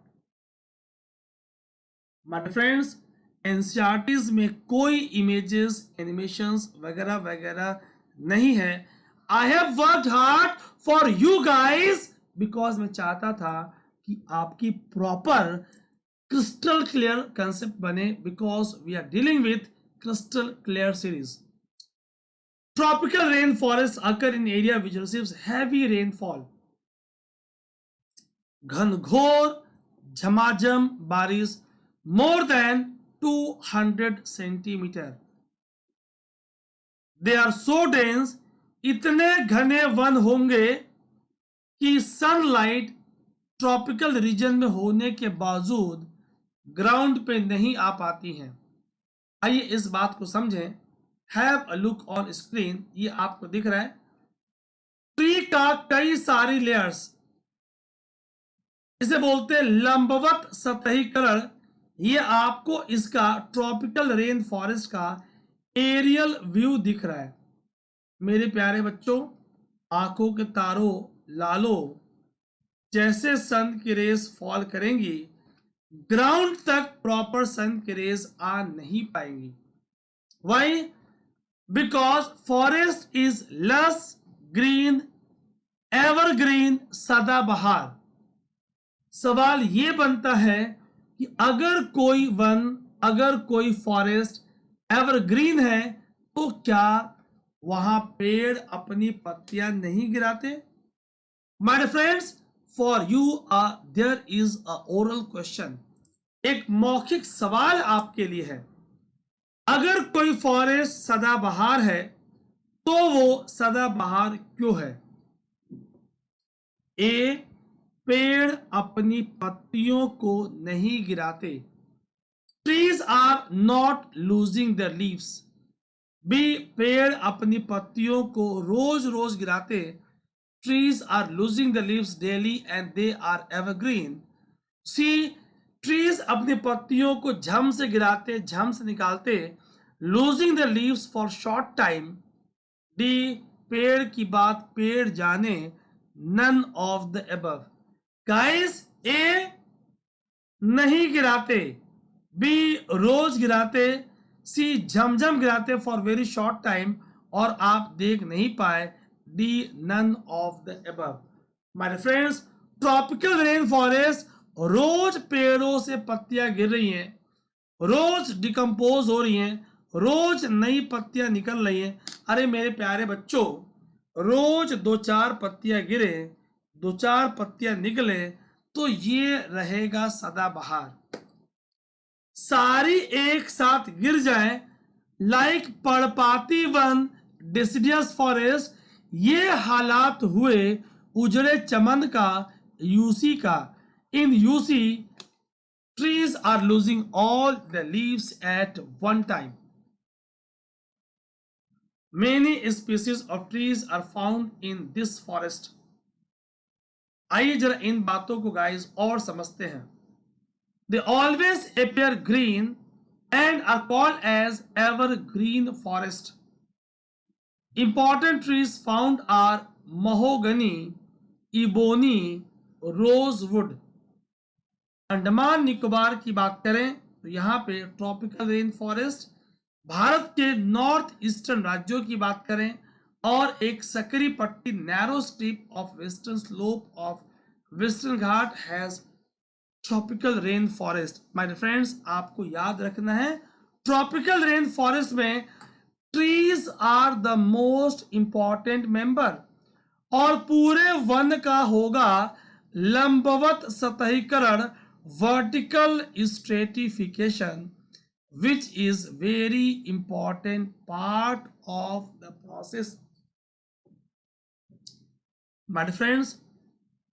My friends, NCERTs में कोई इमेजेस, एनिमेशंस वगैरह वगैरह नहीं है। I have worked hard for you guys, because मैं चाहता था कि आपकी प्रॉपर क्रिस्टल क्लियर कंसेप्ट बने, because we are dealing with crystal clear series. Tropical rainforests occur in area which receives heavy rainfall. घनघोर झमाझम बारिश, more than 200 centimetre. They are so dense, इतने घने वन होंगे कि सनलाइट ट्रॉपिकल रीजन में होने के बावजूद ग्राउंड पे नहीं आ पाती हैं। आइए इस बात को समझें। Have a look on screen, ये आपको दिख रहा है। ट्री का कई सारी लेयर्स, इसे बोलते हैं लंबवत सतहीकरण। ये आपको इसका ट्रॉपिकल रेन फॉरेस्ट का एरियल व्यू दिख रहा है। मेरे प्यारे बच्चों, आंखों के तारों लालो, जैसे सन की रेस फॉल करेंगी, ग्राउंड तक प्रॉपर सन की रेस आ नहीं पाएंगी। वाई? बिकॉज फॉरेस्ट इज लस ग्रीन, एवरग्रीन, सदाबहार। सवाल ये बनता है कि अगर कोई वन, अगर कोई फॉरेस्ट एवरग्रीन है, तो क्या वहां पेड़ अपनी पत्तियां नहीं गिराते? My friends, for you there is a oral question, एक मौखिक सवाल आपके लिए है। अगर कोई फॉरेस्ट सदाबहार है, तो वो सदाबहार क्यों है? ए, पेड़ अपनी पत्तियों को नहीं गिराते, trees are not losing their leaves. B, पेड़ अपनी पत्तियों को रोज रोज गिराते, trees are losing the leaves daily and they are evergreen. C, trees अपनी पत्तियों को झम से गिराते, झम से निकालते, losing the leaves for short time. D, पेड़ की बात पेड़ जाने, none of the above. Guys, A नहीं गिराते, बी रोज गिराते, सी झमझम गिराते फॉर वेरी शॉर्ट टाइम और आप देख नहीं पाए, D none of the above. My friends, tropical rain forest रोज पेड़ों से पत्तियां गिर रही हैं, रोज डिकम्पोज हो रही हैं, रोज नई पत्तियां निकल रही हैं। अरे मेरे प्यारे बच्चों, रोज दो चार पत्तियां गिरे, दो चार पत्तियां निकले, तो ये रहेगा सदाबहार। सारी एक साथ गिर जाए, लाइक पर्णपाती वन, डिसिडियस फॉरेस्ट, ये हालात हुए उजड़े चमन का, यूसी का। इन UC, trees are losing all the leaves at one time. Many species of trees are found in this forest. आइए जरा इन बातों को गाइस और समझते हैं। They always appear green and are called as evergreen forest. Important trees found are mahogany, ebony, rosewood. Andaman Nicobar की बात करें तो यहाँ पे ट्रॉपिकल रेन फॉरेस्ट, भारत के नॉर्थ ईस्टर्न राज्यों की बात करें और एक सकरी पट्टी, narrow strip of western slope of western Ghat has tropical rain forest. My friends, आपको याद रखना है, ट्रॉपिकल रेन फॉरेस्ट में trees are the most important member, और पूरे वन का होगा लंबवत सतहीकरण, vertical stratification, which is very important part of the process. My friends,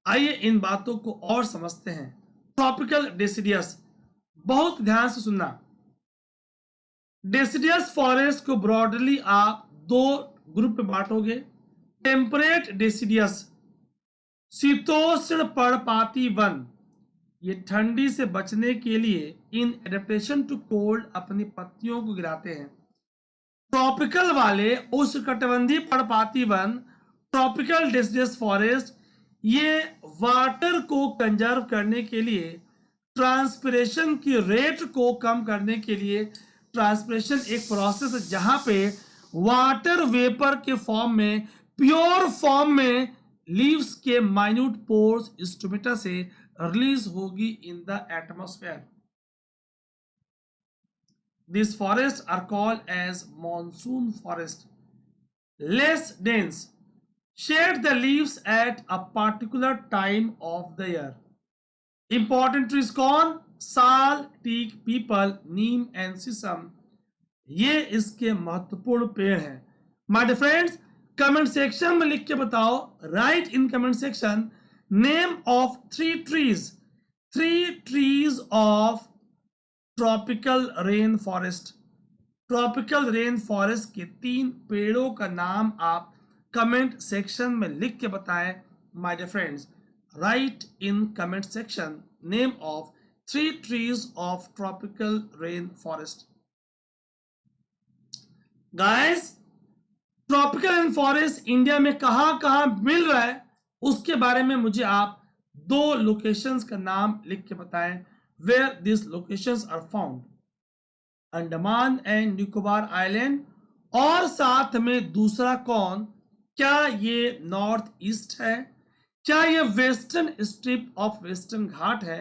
आइए इन बातों को और समझते हैं। ट्रॉपिकल डेसिडियस, बहुत ध्यान से सुनना। डेसिडियस फॉरेस्ट को ब्रॉडली आप दो ग्रुप में बांटोगे। टेम्परेट डेसिडियस, शीतोष्ण पर्णपाती वन, ये ठंडी से बचने के लिए इन एडेप्टेशन टू कोल्ड अपनी पत्तियों को गिराते हैं। ट्रॉपिकल वाले उष्णकटिबंधीय पर्णपाती वन, ट्रॉपिकल डेसिडियस फॉरेस्ट, ये वाटर को कंजर्व करने के लिए, ट्रांसपिरेशन की रेट को कम करने के लिए, ट्रांसपिरेशन एक प्रोसेस है जहां पे वाटर वेपर के फॉर्म में, प्योर फॉर्म में लीव्स के माइन्यूट पोर्स स्टोमेटा से रिलीज होगी in the atmosphere. These forests are called as monsoon forest. Less dense, shed the leaves at a particular time of the year. Important trees कौन? साल, टीक, पीपल, नीम एंड सीसम, ये इसके महत्वपूर्ण पेड़ हैं। My dear friends, comment section में लिख के बताओ, write in comment section name of three trees of tropical rain forest. Tropical rain forest के 3 पेड़ों का नाम आप कमेंट सेक्शन में लिख के बताएं। My dear friends, write in comment section name of 3 trees of tropical rain forest. Guys, tropical rain forest India में कहां मिल रहा है उसके बारे में मुझे आप 2 लोकेशंस का नाम लिख के बताएं। Where these locations are found, Andaman and Nicobar island, और साथ में दूसरा कौन, क्या ये नॉर्थ ईस्ट है, क्या ये वेस्टर्न स्ट्रिप ऑफ वेस्टर्न घाट है।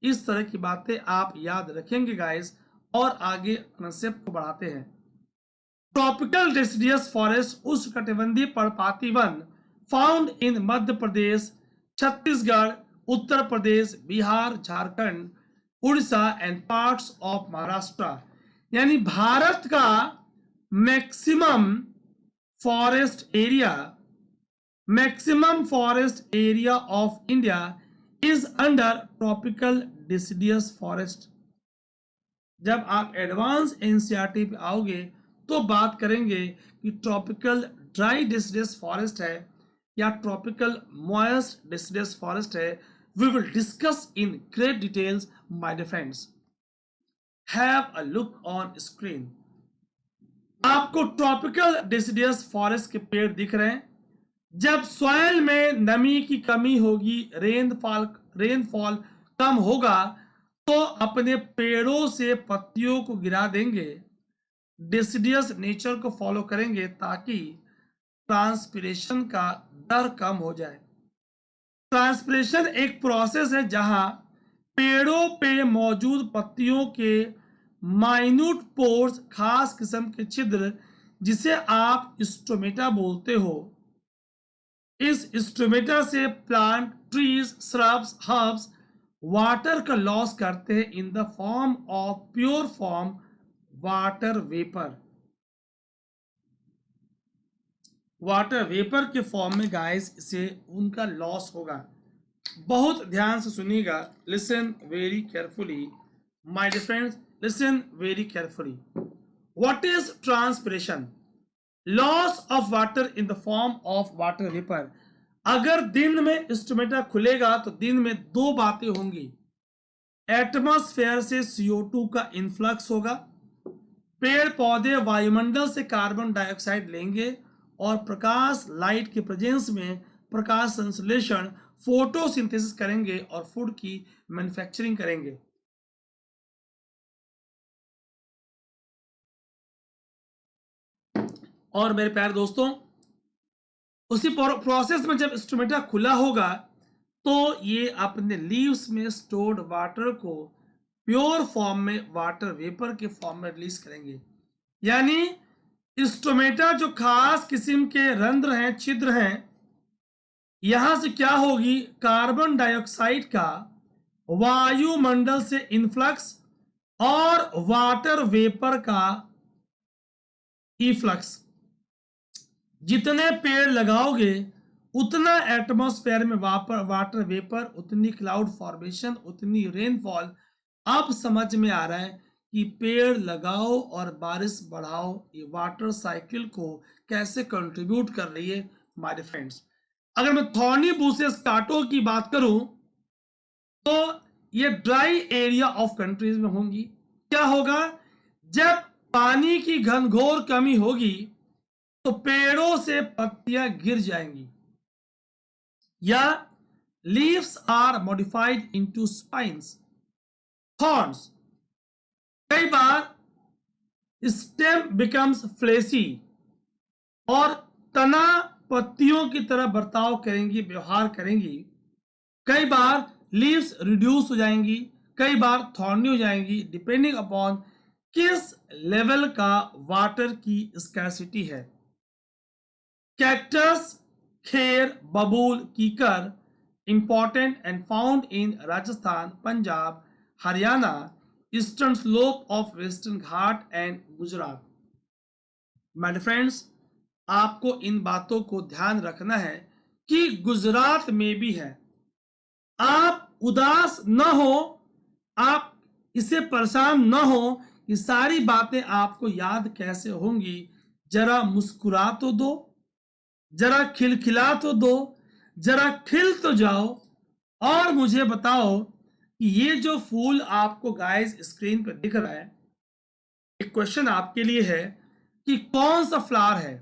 इस तरह की बातें आप याद रखेंगे गाइस, और आगे कंसेप्ट को बढ़ाते हैं। ट्रॉपिकल डेसिडियस फॉरेस्ट उष्णकटिबंधीय पर्णपाती one found in Madhya Pradesh, Chhattisgarh, Uttar Pradesh, Bihar, Jharkhand, Orissa and parts of Maharashtra, यानी भारत का maximum forest area of India is under tropical deciduous forest. जब आप एडवांस एनसीईआरटी पे आओगे तो बात करेंगे कि ट्रॉपिकल ड्राई डेसिडियस फॉरेस्ट है या ट्रॉपिकल मॉइस्ट डेसिडियस फॉरेस्ट है। We will discuss in great details, my dear friends. Have a look on screen. आपको ट्रॉपिकल डेसिडियस फॉरेस्ट के पेड़ दिख रहे हैं। जब सॉइल में नमी की कमी होगी, रेनफॉल कम होगा, तो अपने पेड़ों से पत्तियों को गिरा देंगे, डेसिडियस नेचर को फॉलो करेंगे ताकि ट्रांसपिरेशन का दर कम हो जाए। ट्रांसपिरेशन एक प्रोसेस है जहां पेड़ों पे मौजूद पत्तियों के माइन्यूट पोर्स, खास किस्म के छिद्र, जिसे आप स्टोमेटा बोलते हो, इस स्टोमेटा से plant, trees, shrubs, herbs water का लॉस करते हैं in the form of pure form water vapour के फॉर्म में गाइस इसे उनका लॉस होगा। बहुत ध्यान से सुनिएगा, listen very carefully my dear friends, listen very carefully. What is transpiration? Loss of water in the form of water vapour. अगर दिन में स्टोमेटा खुलेगा तो दिन में 2 बातें होंगी। एटमॉस्फेयर से CO2 का इन्फ्लक्स होगा, पेड़ पौधे वायुमंडल से कार्बन डाइऑक्साइड लेंगे, और प्रकाश, लाइट के प्रेजेंस में प्रकाश संश्लेषण, फोटोसिंथेसिस करेंगे और फूड की मैन्युफैक्चरिंग करेंगे। और मेरे प्यारे दोस्तों, उसी प्रोसेस में जब स्टोमेटा खुला होगा तो ये अपने लीव्स में स्टोर्ड वाटर को प्योर फॉर्म में वाटर वेपर के फॉर्म में रिलीज करेंगे। यानी स्टोमेटा जो खास किस्म के रंध्र हैं, छिद्र हैं, यहां से क्या होगी, कार्बन डाइऑक्साइड का वायुमंडल से इनफ्लक्स और वाटर वेपर का इफ्लक्स। जितने पेड़ लगाओगे उतना एटमॉस्फेयर में वाटर वेपर, उतनी क्लाउड फॉर्मेशन, उतनी रेनफॉल, अब समझ में आ रहा है कि पेड़ लगाओ और बारिश बढ़ाओ ये वाटर साइकिल को कैसे कंट्रीब्यूट कर रही है हमारे फ्रेंड्स। अगर मैं थॉर्नी बुशेस कांटों की बात करूं तो ये ड्राई एरिया ऑफ कंट्रीज में होंगी। क्या होगा, जब पानी की घनघोर कमी होगी तो पेड़ों से पत्तियां गिर जाएंगी या leaves are modified into spines, thorns. कई बार स्टेम बिकम्स फ्लेसी और तना पत्तियों की तरह बर्ताव करेंगी, व्यवहार करेंगी। कई बार लीव्स रिड्यूस हो जाएंगी, कई बार थॉर्नी हो जाएंगी, डिपेंडिंग अपॉन किस लेवल का वाटर की स्कैरसिटी है। कैक्टस, खेर, बबूल, कीकर important and found in Rajasthan, Punjab, Haryana, eastern slope of western Ghat and Gujarat. My friends, आपको इन बातों को ध्यान रखना है कि गुजरात में भी है। आप उदास न हो, आप इससे परेशान न हो। ये सारी बातें आपको याद कैसे होंगी, जरा मुस्कुरा तो दो, जरा खिलखिला तो दो, जरा खिल तो जाओ और मुझे बताओ कि ये जो फूल आपको गाइस स्क्रीन पर दिख रहा है, एक क्वेश्चन आपके लिए है कि कौन सा फ्लावर है।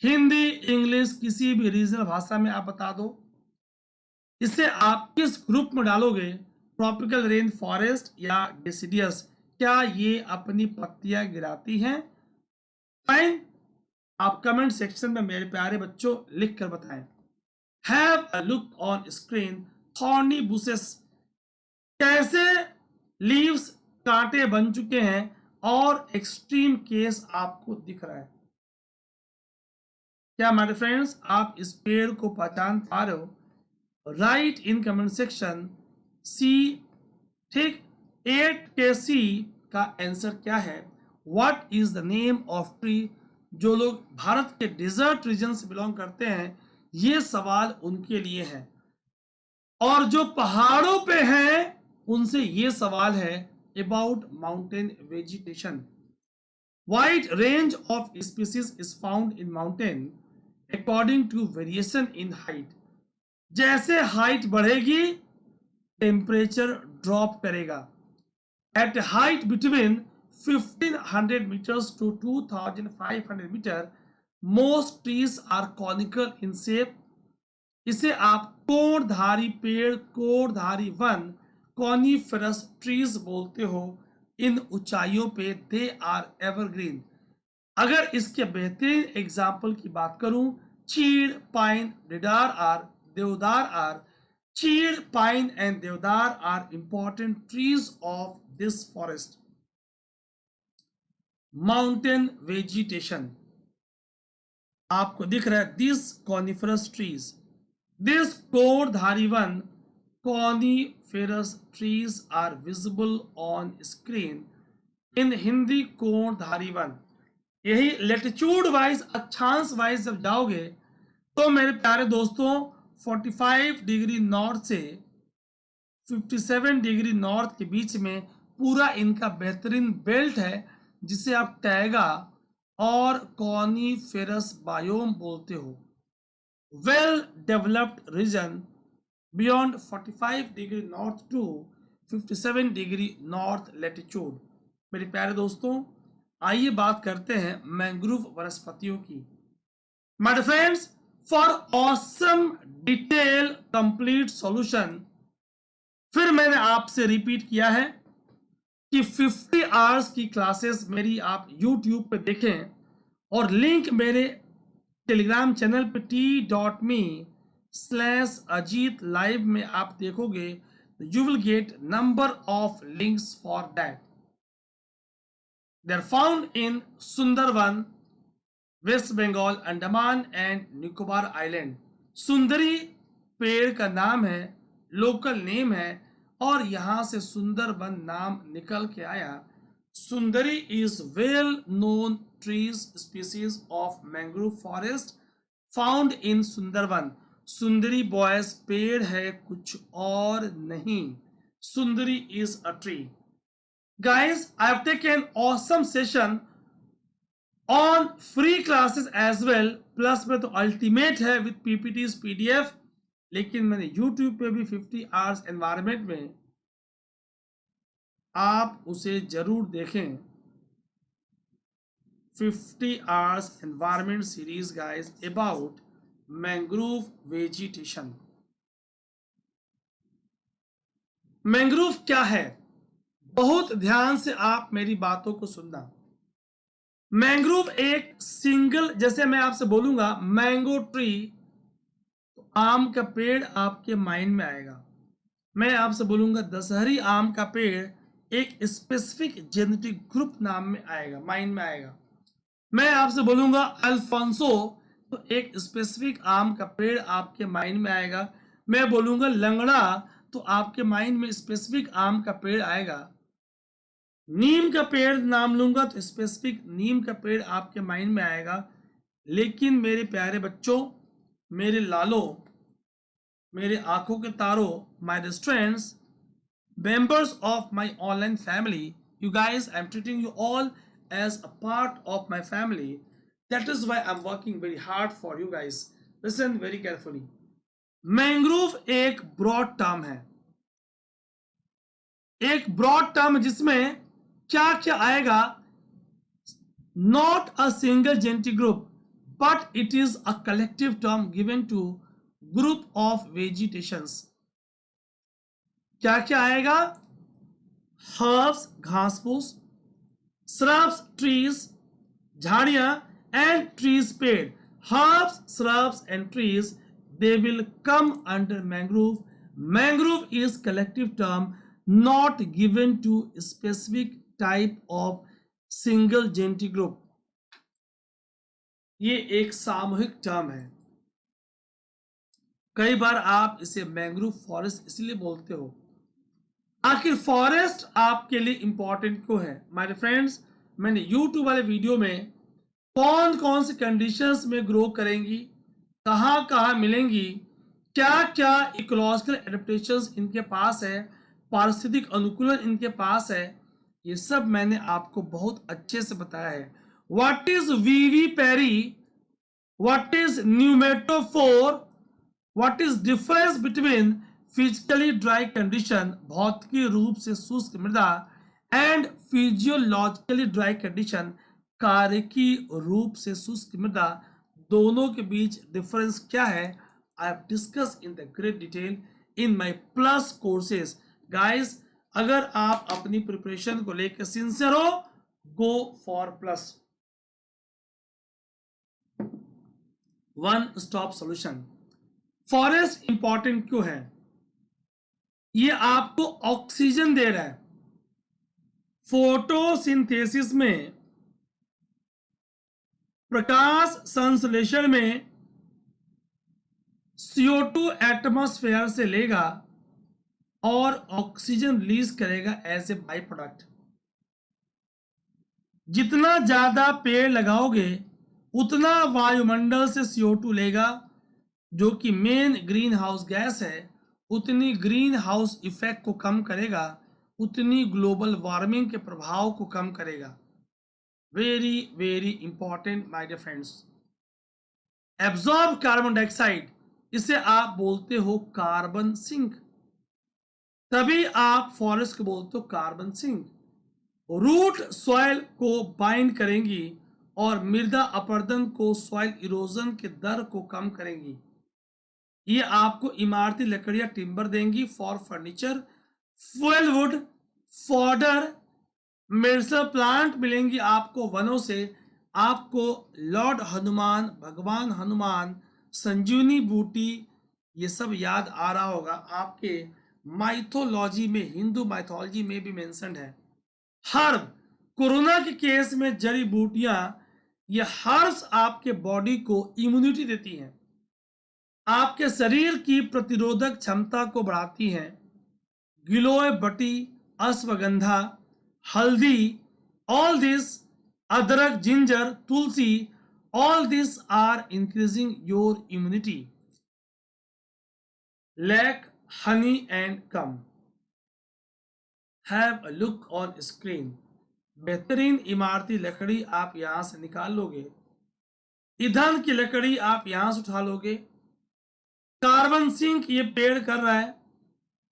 हिंदी, इंग्लिश, किसी भी रीजनल भाषा में आप बता दो। इसे आप किस ग्रुप में डालोगे, ट्रॉपिकल रेन फॉरेस्ट या डेसिडियस? क्या ये अपनी पत्तियां गिराती हैं? फाइन, आप कमेंट सेक्शन में मेरे प्यारे बच्चों लिख कर बताएं। Have a look on screen, thorny bushes कैसे लीव्स कांटे बन चुके हैं और एक्सट्रीम केस आपको दिख रहा है। क्या हमारे फ्रेंड्स आप इस पेड़ को पहचान पा रहे हो? Write in comment section C. ठीक, 8 के सी का आंसर क्या है? What is the name of tree? जो लोग भारत के डिजर्ट रीजन से बिलोंग करते हैं, ये सवाल उनके लिए है। और जो पहाड़ों पे हैं उनसे ये सवाल है about mountain vegetation. Wide range of species is found in mountain according to variation in height. जैसे हाइट बढ़ेगी टेम्परेचर ड्रॉप करेगा। At a height between 1500 meters to 2500 meter, most trees are conical in shape. इसे आप कोणधारी पेड़, कोणधारी वन, कॉनिफेरस ट्रीज बोलते हो। इन ऊंचाइयों पे दे आर एवरग्रीन। अगर इसके बेहतरीन एग्जाम्पल की बात करूं, चीड़, पाइन, देवदार आर चीड़, pine and deodar are important trees of this forest. Mountain vegetation आपको दिख रहा है, दिस कॉनिफरस ट्रीज, दिस कोणधारी वन, coniferous trees are visible on screen in Hindi कोणधारी वन। यही लेटिट्यूड वाइज, अक्षांश वाइज जब जाओगे तो मेरे प्यारे दोस्तों 45 डिग्री नॉर्थ से 57 डिग्री नॉर्थ के बीच में पूरा इनका बेहतरीन बेल्ट है, जिसे आप टैगा और कॉनिफेरस बायोम बोलते हो। Well developed region beyond 45 degree north to 57 degree north latitude. मेरे प्यारे दोस्तों, आइए बात करते हैं मैंग्रोव वनस्पतियों की। My friends, for awesome detail complete solution, फिर मैंने आपसे रिपीट किया है कि 50 आवर्स की क्लासेस मेरी आप YouTube पे देखें और लिंक मेरे टेलीग्राम चैनल पे t.me/अजीत लाइव में आप देखोगे, you will get number of links for that. They are found in Sundarban, West Bengal, Andaman and Nicobar island. सुंदरी पेड़ का नाम है, लोकल नेम है, और यहां से सुंदरबन नाम निकल के आया। सुंदरी is well known trees species of mangrove forest found in Sundarban. Sundari boys पेड़ है, कुछ और नहीं। सुंदरी is a tree. Guys, I have taken awesome session on free classes as well. Plus में तो अल्टीमेट है विथ पीपीटीज पीडीएफ, लेकिन मैंने यूट्यूब पे भी 50 आवर्स एनवायरमेंट में, आप उसे जरूर देखें। 50 hours environment series guys about mangrove vegetation. Mangrove क्या है, बहुत ध्यान से आप मेरी बातों को सुनना। मैंग्रोव एक सिंगल, जैसे मैं आपसे बोलूंगा मैंगो ट्री, तो आम का पेड़ आपके माइंड में आएगा। मैं आपसे बोलूंगा दशहरी आम का पेड़, एक स्पेसिफिक जेनेटिक ग्रुप नाम में आएगा, माइंड में आएगा। मैं आपसे बोलूंगा अल्फांसो, तो एक स्पेसिफिक आम का पेड़ आपके माइंड में आएगा। मैं बोलूंगा लंगड़ा, तो आपके माइंड में स्पेसिफिक आम का पेड़ आएगा। नीम का पेड़ नाम लूंगा तो स्पेसिफिक नीम का पेड़ आपके माइंड में आएगा। लेकिन मेरे प्यारे बच्चों, मेरे लालो, मेरे आंखों के तारों, my students, members of my online family, you guys, I'm treating you all as a part of my family. That is why I'm working very hard for you guys. Listen very carefully. Mangrove एक ब्रॉड टर्म है, एक ब्रॉड टर्म जिसमें क्या क्या आएगा, not a single genetic group, but it is a collective term given to group of vegetations. क्या क्या आएगा, herbs घास फूस, shrubs trees झाड़ियां, and trees पेड़, herbs shrubs and trees, they will come under mangrove. Mangrove is collective term not given to specific type of single genetic group. ये एक सामूहिक टर्म है। कई बार आप इसे मैंग्रोव फॉरेस्ट इसलिए बोलते हो। आखिर फॉरेस्ट आपके लिए इंपॉर्टेंट क्यों है माय फ्रेंड्स? मैंने यूट्यूब वाले वीडियो में कौन कौन सी कंडीशंस में ग्रो करेंगी, कहाँ कहाँ मिलेंगी, क्या क्या इकोलॉजिकल एडेप्टेशंस इनके पास है, पारिस्थितिक अनुकूलन इनके पास है, ये सब मैंने आपको बहुत अच्छे से बताया है। What is vivipary, what is pneumatophore, what is difference between physically dry condition, भौतिकी रूप से शुष्क मृदा, एंड फिजियोलॉजिकली ड्राई कंडीशन, कार्यकी रूप से शुष्क मृदा, दोनों के बीच डिफरेंस क्या है, I have discuss in the great detail in my plus courses. Guys, अगर आप अपनी प्रिपरेशन को लेकर सिंसियर हो, go for plus, one stop solution. Forest important क्यों है? ये आपको ऑक्सीजन दे रहा है। फोटोसिंथेसिस में, प्रकाश संश्लेषण में CO2 एटमॉस्फेयर से लेगा और ऑक्सीजन रिलीज करेगा एज ए बाई प्रोडक्ट। जितना ज्यादा पेड़ लगाओगे उतना वायुमंडल से CO2 लेगा, जो कि मेन ग्रीन हाउस गैस है, उतनी ग्रीन हाउस इफेक्ट को कम करेगा, उतनी ग्लोबल वार्मिंग के प्रभाव को कम करेगा। Very very important my dear friends. Absorb carbon dioxide, इसे आप बोलते हो कार्बन सिंक, तभी आप फॉरेस्ट को बोलते हो कार्बन सिंक। रूट सॉइल को बाइंड करेंगी और मृदा अपरदन को, सॉइल इरोजन के दर को कम करेंगी। ये आपको इमारती लकड़ियां टिम्बर देंगी for furniture, fuel wood, fodder, medicinal plant मिलेंगी आपको वनों से। आपको लॉर्ड हनुमान, भगवान हनुमान, संजीवनी बूटी, ये सब याद आ रहा होगा, आपके माइथोलॉजी में, हिंदू माइथोलॉजी में भी मेंशन है। हर्ब, कोरोना के केस में जड़ी बूटियां, ये हर्ब्स आपके बॉडी को इम्यूनिटी देती हैं, आपके शरीर की प्रतिरोधक क्षमता को बढ़ाती हैं। गिलोय बटी, अश्वगंधा, हल्दी, ऑल दिस, अदरक, ginger, Tulsi, all these are increasing your immunity. Lack honey and come. Have a look on screen. बेहतरीन इमारती लकड़ी आप यहां से निकाल लोगे, ईंधन की लकड़ी आप यहां से उठा लोगे, कार्बन सिंक ये पेड़ कर रहा है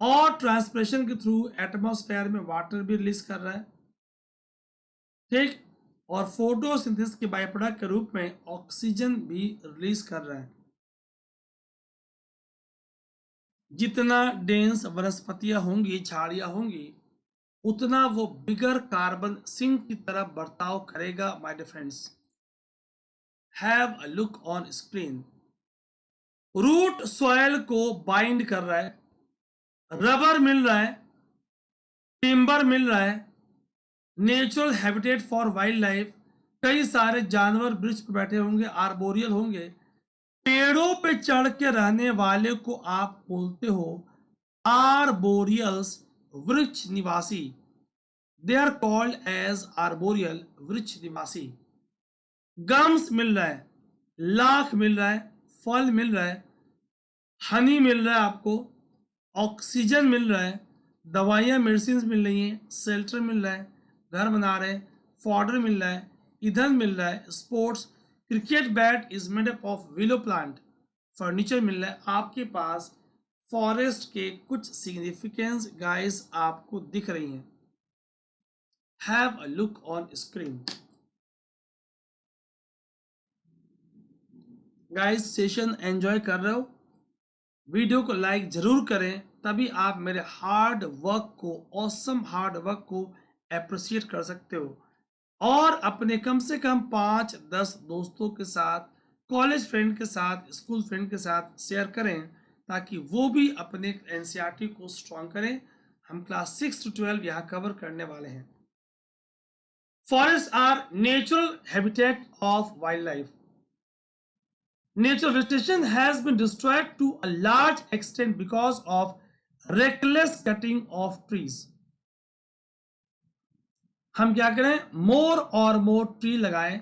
और ट्रांसपिरेशन के थ्रू एटमॉस्फेयर में वाटर भी रिलीज कर रहा है, ठीक, और फोटोसिंथेसिस के बाय प्रोडक्ट के रूप में ऑक्सीजन भी रिलीज कर रहा है। जितना डेंस वनस्पतियां होंगी, झाड़ियां होंगी, उतना वो बिगर कार्बन सिंक की तरह बर्ताव करेगा। My dear friends, have a look on screen. Root soil को बाइंड कर रहा है, रबर मिल रहा है, टिम्बर मिल रहा है, natural habitat for wild life, कई सारे जानवर वृक्ष पर बैठे होंगे, आर्बोरियल होंगे, पेड़ों पे चढ़ के रहने वाले को आप बोलते हो आर्बोरियल्स, वृक्ष निवासी। They are called as arboreal, वृक्ष निवासी। गम्स मिल रहा है, लाख मिल रहा है, फल मिल रहा है, हनी मिल रहा है आपको, ऑक्सीजन मिल रहा है, दवाइयाँ मेडिसिन मिल रही हैं, शेल्टर मिल रहा है, घर बना रहे हैं, फॉडर मिल रहा है, ईंधन मिल रहा है, sports, cricket bat is made up of willow plant, furniture मिल रहा है। आपके पास फॉरेस्ट के कुछ सिग्निफिकेंस गाइस आपको दिख रही हैं। Have a look on screen. Guys session enjoy कर रहे हो, वीडियो को लाइक जरूर करें, तभी आप मेरे हार्ड वर्क को, ऑसम हार्ड वर्क को अप्रिशिएट कर सकते हो। और अपने कम से कम 5-10 दोस्तों के साथ, कॉलेज फ्रेंड के साथ, स्कूल फ्रेंड के साथ शेयर करें, ताकि वो भी अपने एनसीईआरटी को स्ट्रॉन्ग करें। हम क्लास 6 to 12 यहाँ कवर करने वाले हैं। Forest are natural habitat of wild life. Natural vegetation has been destroyed to a large extent because of reckless cutting of trees. हम क्या करें, मोर और मोर ट्री लगाएं,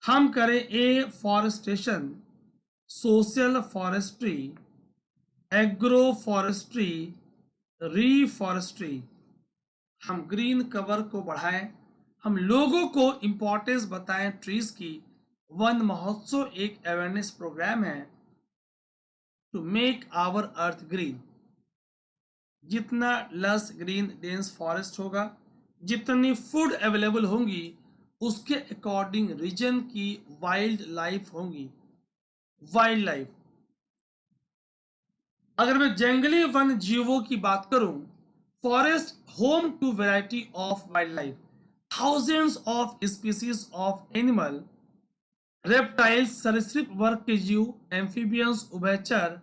हम करें afforestation, social forestry, agro forestry, reforestry. हम ग्रीन कवर को बढ़ाएं, हम लोगों को इंपॉर्टेंस बताएं ट्रीज की। वन महोत्सव एक अवेयरनेस प्रोग्राम है to make our earth green. जितना लस ग्रीन डेंस फॉरेस्ट होगा, जितनी फूड अवेलेबल होंगी, उसके अकॉर्डिंग रीजन की वाइल्ड लाइफ होंगी। वाइल्ड लाइफ, अगर मैं जंगली वन जीवों की बात करूं, forest home to variety of wild life, thousands of species of animal, reptiles सरीसृप वर्ग के जीव, एम्फीबियंस उभयचर,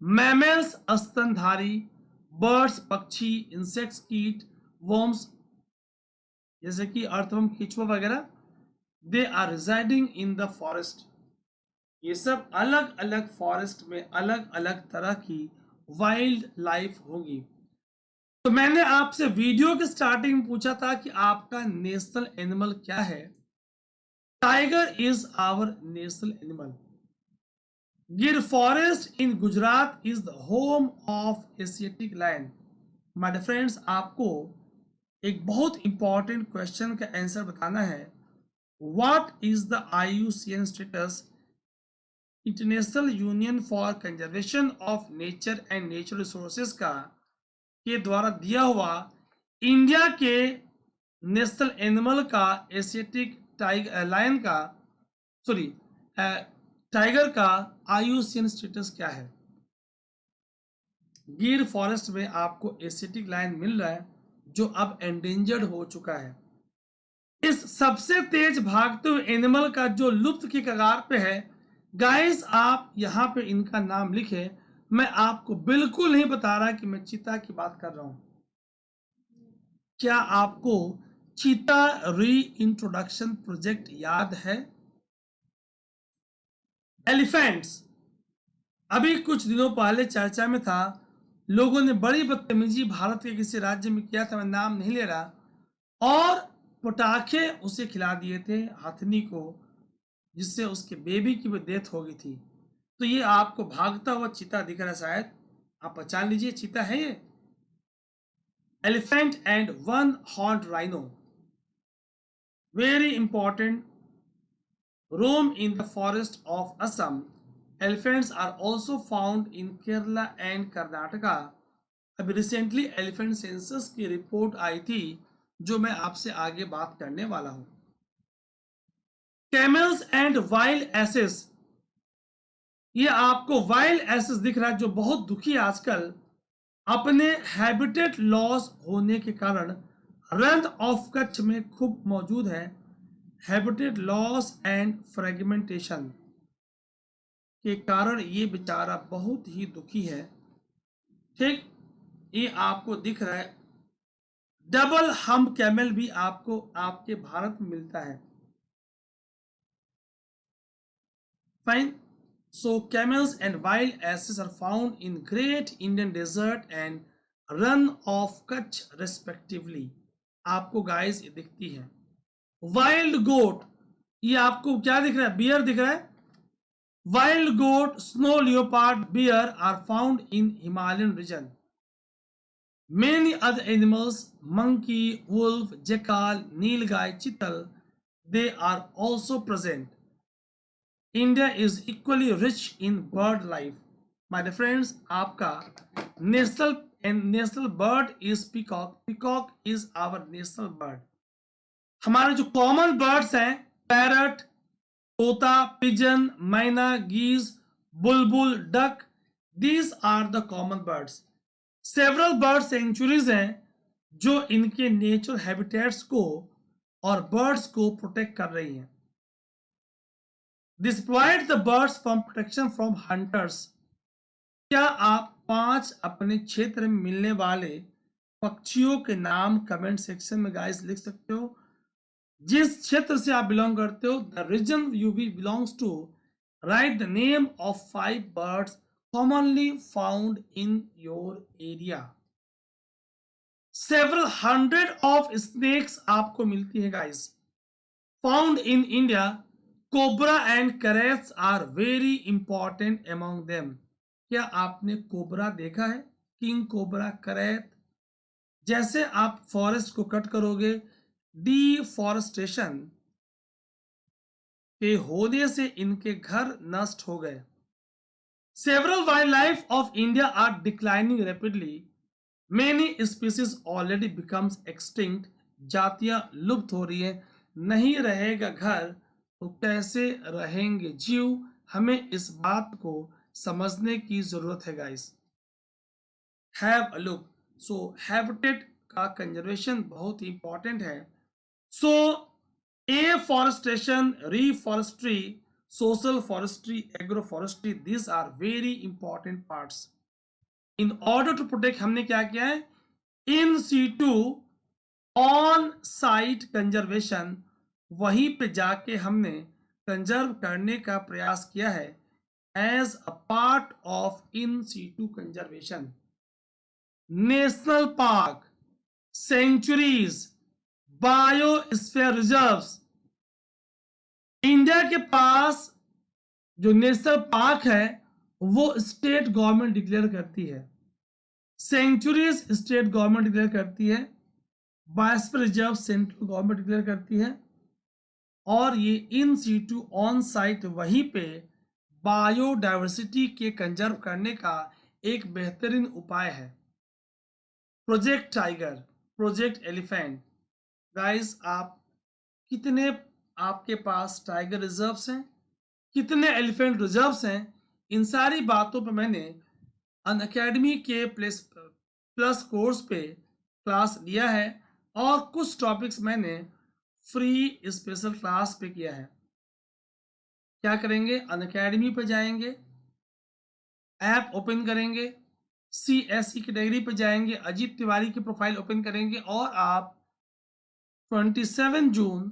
मैमल्स स्तनधारी, बर्ड्स पक्षी, इंसेक्ट्स कीट, वर्म्स जैसे कि अर्थवर्म, केचुआ वगैरह, they are residing in the forest. ये सब अलग अलग फॉरेस्ट में अलग अलग तरह की वाइल्ड लाइफ होगी। तो मैंने आपसे वीडियो के स्टार्टिंग में पूछा था कि आपका नेशनल एनिमल क्या है। Tiger is our national animal. Gir forest in Gujarat is the home of Asiatic lion. My dear friends, आपको एक बहुत इंपॉर्टेंट क्वेश्चन का आंसर बताना है। What is the IUCN status, international union for conservation of nature and natural resources का के द्वारा दिया हुआ इंडिया के नेशनल एनिमल का, एशियाटिक टाइगर लायन का, सॉरी टाइगर का IUCN स्टेटस क्या है। गिर फॉरेस्ट में आपको एशियाटिक लायन मिल रहा है, जो अब एंडेंजर्ड हो चुका है। इस सबसे तेज भागते हुए एनिमल का जो लुप्त की कगार पे है, गाइस आप यहां पे इनका नाम लिखे। मैं आपको बिल्कुल नहीं बता रहा कि मैं चीता की बात कर रहा हूं। क्या आपको चीता री इंट्रोडक्शन प्रोजेक्ट याद है? एलिफेंट्स अभी कुछ दिनों पहले चर्चा में था। लोगों ने बड़ी बदतमीजी भारत के किसी राज्य में किया था, मैं नाम नहीं ले रहा, और पटाखे उसे खिला दिए थे हथनी को, जिससे उसके बेबी की भी डेथ हो गई थी। तो ये आपको भागता हुआ चीता दिख रहा है, शायद आप पहचान लीजिए, चीता है ये। elephant and one horned rhino. Very important, roam in the forest of Assam. Elephants are also found in Kerala and Karnataka. अभी रिसेंटली एलिफेंट सेंसस की रिपोर्ट आई थी जो मैं आपसे आगे बात करने वाला हूं. कैमल्स एंड वाइल्ड एसेस, ये आपको वाइल्ड एसेस दिख रहा है जो बहुत दुखी आजकल अपने हैबिटेट लॉस होने के कारण रन ऑफ कच्छ में खूब मौजूद है. हैबिटेट लॉस एंड फ्रेगमेंटेशन के कारण ये बेचारा बहुत ही दुखी है. ठीक, ये आपको दिख रहा है. डबल हम्प कैमल भी आपको आपके भारत में मिलता है. Fine. So camels and wild asses are found in Great Indian Desert and Run of Kutch respectively. आपको गाइस ये दिखती है. वाइल्ड गोट, ये आपको क्या दिख रहा है? बियर दिख रहा है. Wild goat, snow leopard, bear are found in Himalayan region. Many other animals, monkey, wolf, jackal, nilgai, chital, they are also present. India is equally rich in bird life. My dear friends, आपका national bird is peacock. Peacock is our national bird. हमारे जो कॉमन बर्ड्स हैं, पैरट, तोता, पिजन, मैना, गीज, बुलबुल, duck, these are the common birds. Several bird sanctuaries हैं जो इनके नेचुरल हैबिटेट्स को और बर्ड्स को प्रोटेक्ट कर रही हैं. This provides the birds from protection from hunters. क्या आप 5 अपने क्षेत्र में मिलने वाले पक्षियों के नाम कमेंट सेक्शन में गाइस लिख सकते हो. जिस क्षेत्र से आप बिलोंग करते हो, the region you we belongs to, write the name of 5 birds commonly found in your area. Several hundred of snakes आपको मिलती है guys. Found in India, cobra and kraits are very important among them. क्या आपने कोबरा देखा है? King cobra, krait. जैसे आप फॉरेस्ट को कट करोगे, डिफॉरेस्टेशन के होने से इनके घर नष्ट हो गए. Several wild life of India are declining rapidly. Many species already becomes extinct. जातियां लुप्त हो रही है. नहीं रहेगा घर तो कैसे रहेंगे जीव? हमें इस बात को समझने की जरूरत है guys. Have a look. So habitat का कंजर्वेशन बहुत ही इंपॉर्टेंट है. So afforestation, reforestry, social forestry, agro forestry, this are very important parts. In order to protect हमने क्या किया है? In situ, on site conservation, वहीं पे जाके हमने कंजर्व करने का प्रयास किया है as a part of in situ conservation. National park, sanctuaries, biosphere reserves. India के पास जो नेशनल पार्क है वो स्टेट गवर्नमेंट डिक्लेयर करती है. सेंचुरीज स्टेट गवर्नमेंट डिक्लेयर करती है. Biosphere reserve central government declare करती है. और ये इन सीटू ऑन साइट वहीं पे बायोडाइवर्सिटी के कंजर्व करने का एक बेहतरीन उपाय है. Project tiger, project elephant. Guys, आप कितने आपके पास टाइगर रिजर्व्स हैं, कितने एलिफेंट रिजर्व्स हैं, इन सारी बातों पे मैंने अनअकैडमी के प्लस कोर्स पे क्लास लिया है और कुछ टॉपिक्स मैंने फ्री स्पेशल क्लास पे किया है. क्या करेंगे? अनअकैडमी पे जाएंगे, ऐप ओपन करेंगे, CSE कैटेगरी पे जाएंगे, अजीत तिवारी की प्रोफाइल ओपन करेंगे और आप 27 जून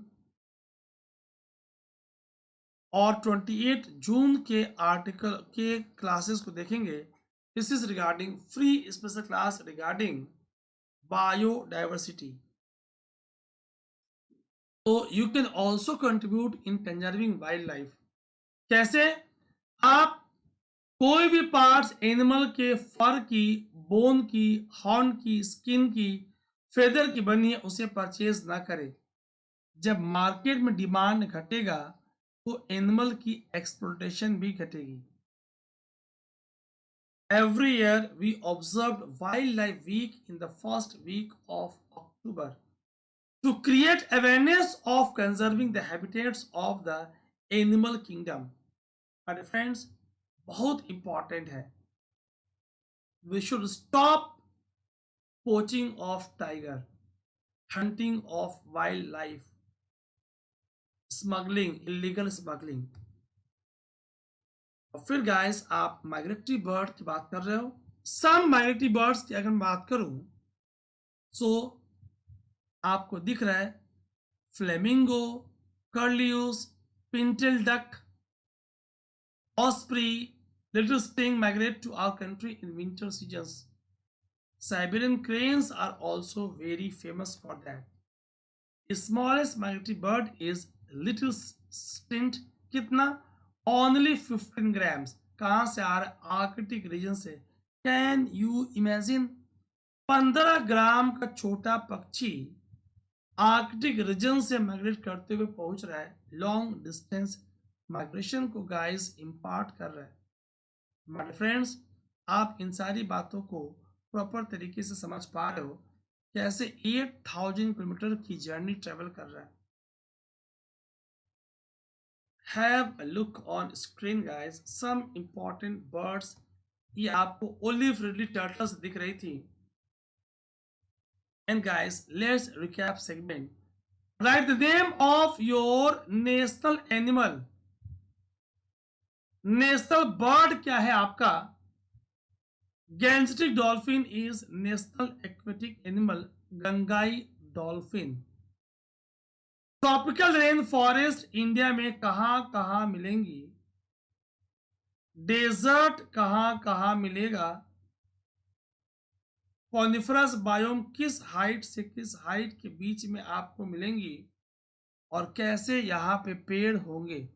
और 28 जून के आर्टिकल के क्लासेस को देखेंगे. This is regarding free special class regarding biodiversity. तो you can also contribute in conserving wild life. कैसे? आप कोई भी पार्ट्स एनिमल के फर की, बोन की, हॉर्न की, स्किन की फेदर की बनी है उसे परचेज ना करें। जब मार्केट में डिमांड घटेगा तो एनिमल की एक्सप्लोटेशन भी घटेगी। Every year we observed Wildlife Week in the first week of October to create awareness of conserving the habitats of the animal kingdom. My friends, बहुत important है। We should stop poaching of tiger, hunting of wildlife, smuggling, illegal smuggling। और फिर गाइस आप माइग्रेटरी बर्ड की बात कर रहे हो। सम माइग्रेटरी बर्ड्स की अगर मैं बात करूं सो आपको दिख रहा है flamingo, curlews, pintail duck, osprey, little spring migrate to our country in winter seasons. Siberian cranes are also very famous for that. The smallest migratory bird is little stint, कितना? Only 15 grams. कहाँ से आ रहा है? आर्कटिक रीजन से। कैन यू इमेजिन 15 ग्राम का छोटा पक्षी आर्कटिक रीजन से माइग्रेट करते हुए पहुंच रहा है। लॉन्ग डिस्टेंस माइग्रेशन को गाइस इम्पार्ट कर रहा है। माय फ्रेंड्स, आप इन सारी बातों को प्रॉपर तरीके से समझ पा रहे हो कैसे 8000 किलोमीटर की जर्नी ट्रेवल कर रहा है। Have a look on screen guys, some important birds. ये आपको ओलिव रिडली टर्टल्स दिख रही थी। And guys let's recap segment. Write the name of your national animal. National bird क्या है आपका? Gangetic dolphin is national aquatic animal, गंगाई dolphin. Tropical rain forest India में कहां कहां मिलेंगी? डेजर्ट कहां कहां मिलेगा? कॉनिफरस बायोम किस हाइट से किस हाइट के बीच में आपको मिलेंगी और कैसे यहाँ पे पेड़ होंगे?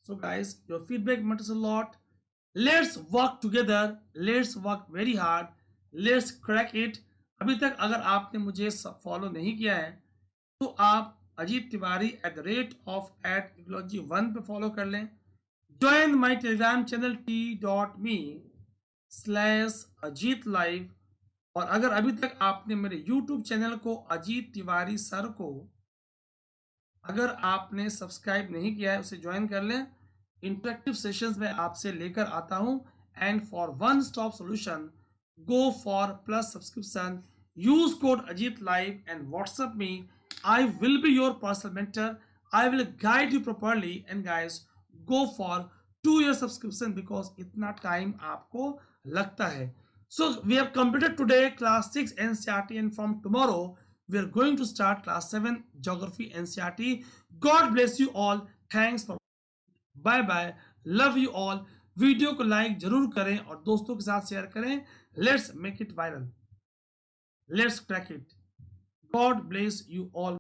So guys your feedback matters a lot. Let's work together, let's work very hard, let's crack it. अभी तक अगर आपने मुझे फॉलो नहीं किया है तो आप अजीत तिवारी @icologgy1 पे फॉलो कर लें। ज्वाइन माई टेलीग्राम चैनल t.me/अजीत लाइव। और अगर अभी तक आपने मेरे यूट्यूब चैनल को अजीत तिवारी सर को अगर आपने सब्सक्राइब नहीं किया है उसे ज्वाइन कर लें। इंटरेक्टिव सेशंस में आपसे लेकर आता हूं। And for one stop solution go for plus subscription, use code Ajit live and WhatsApp me. I will be your personal mentor. I will guide you properly. And guys, go for 2-year subscription because इतना टाइम आपको लगता है। So we have completed today class 6 NCERT and from tomorrow we are going to start class 7 Geography NCERT. God bless you all. Thanks for bye bye. Love you all. Video को लाइक जरूर करें और दोस्तों के साथ शेयर करें। Let's make it viral. Let's crack it. God bless you all.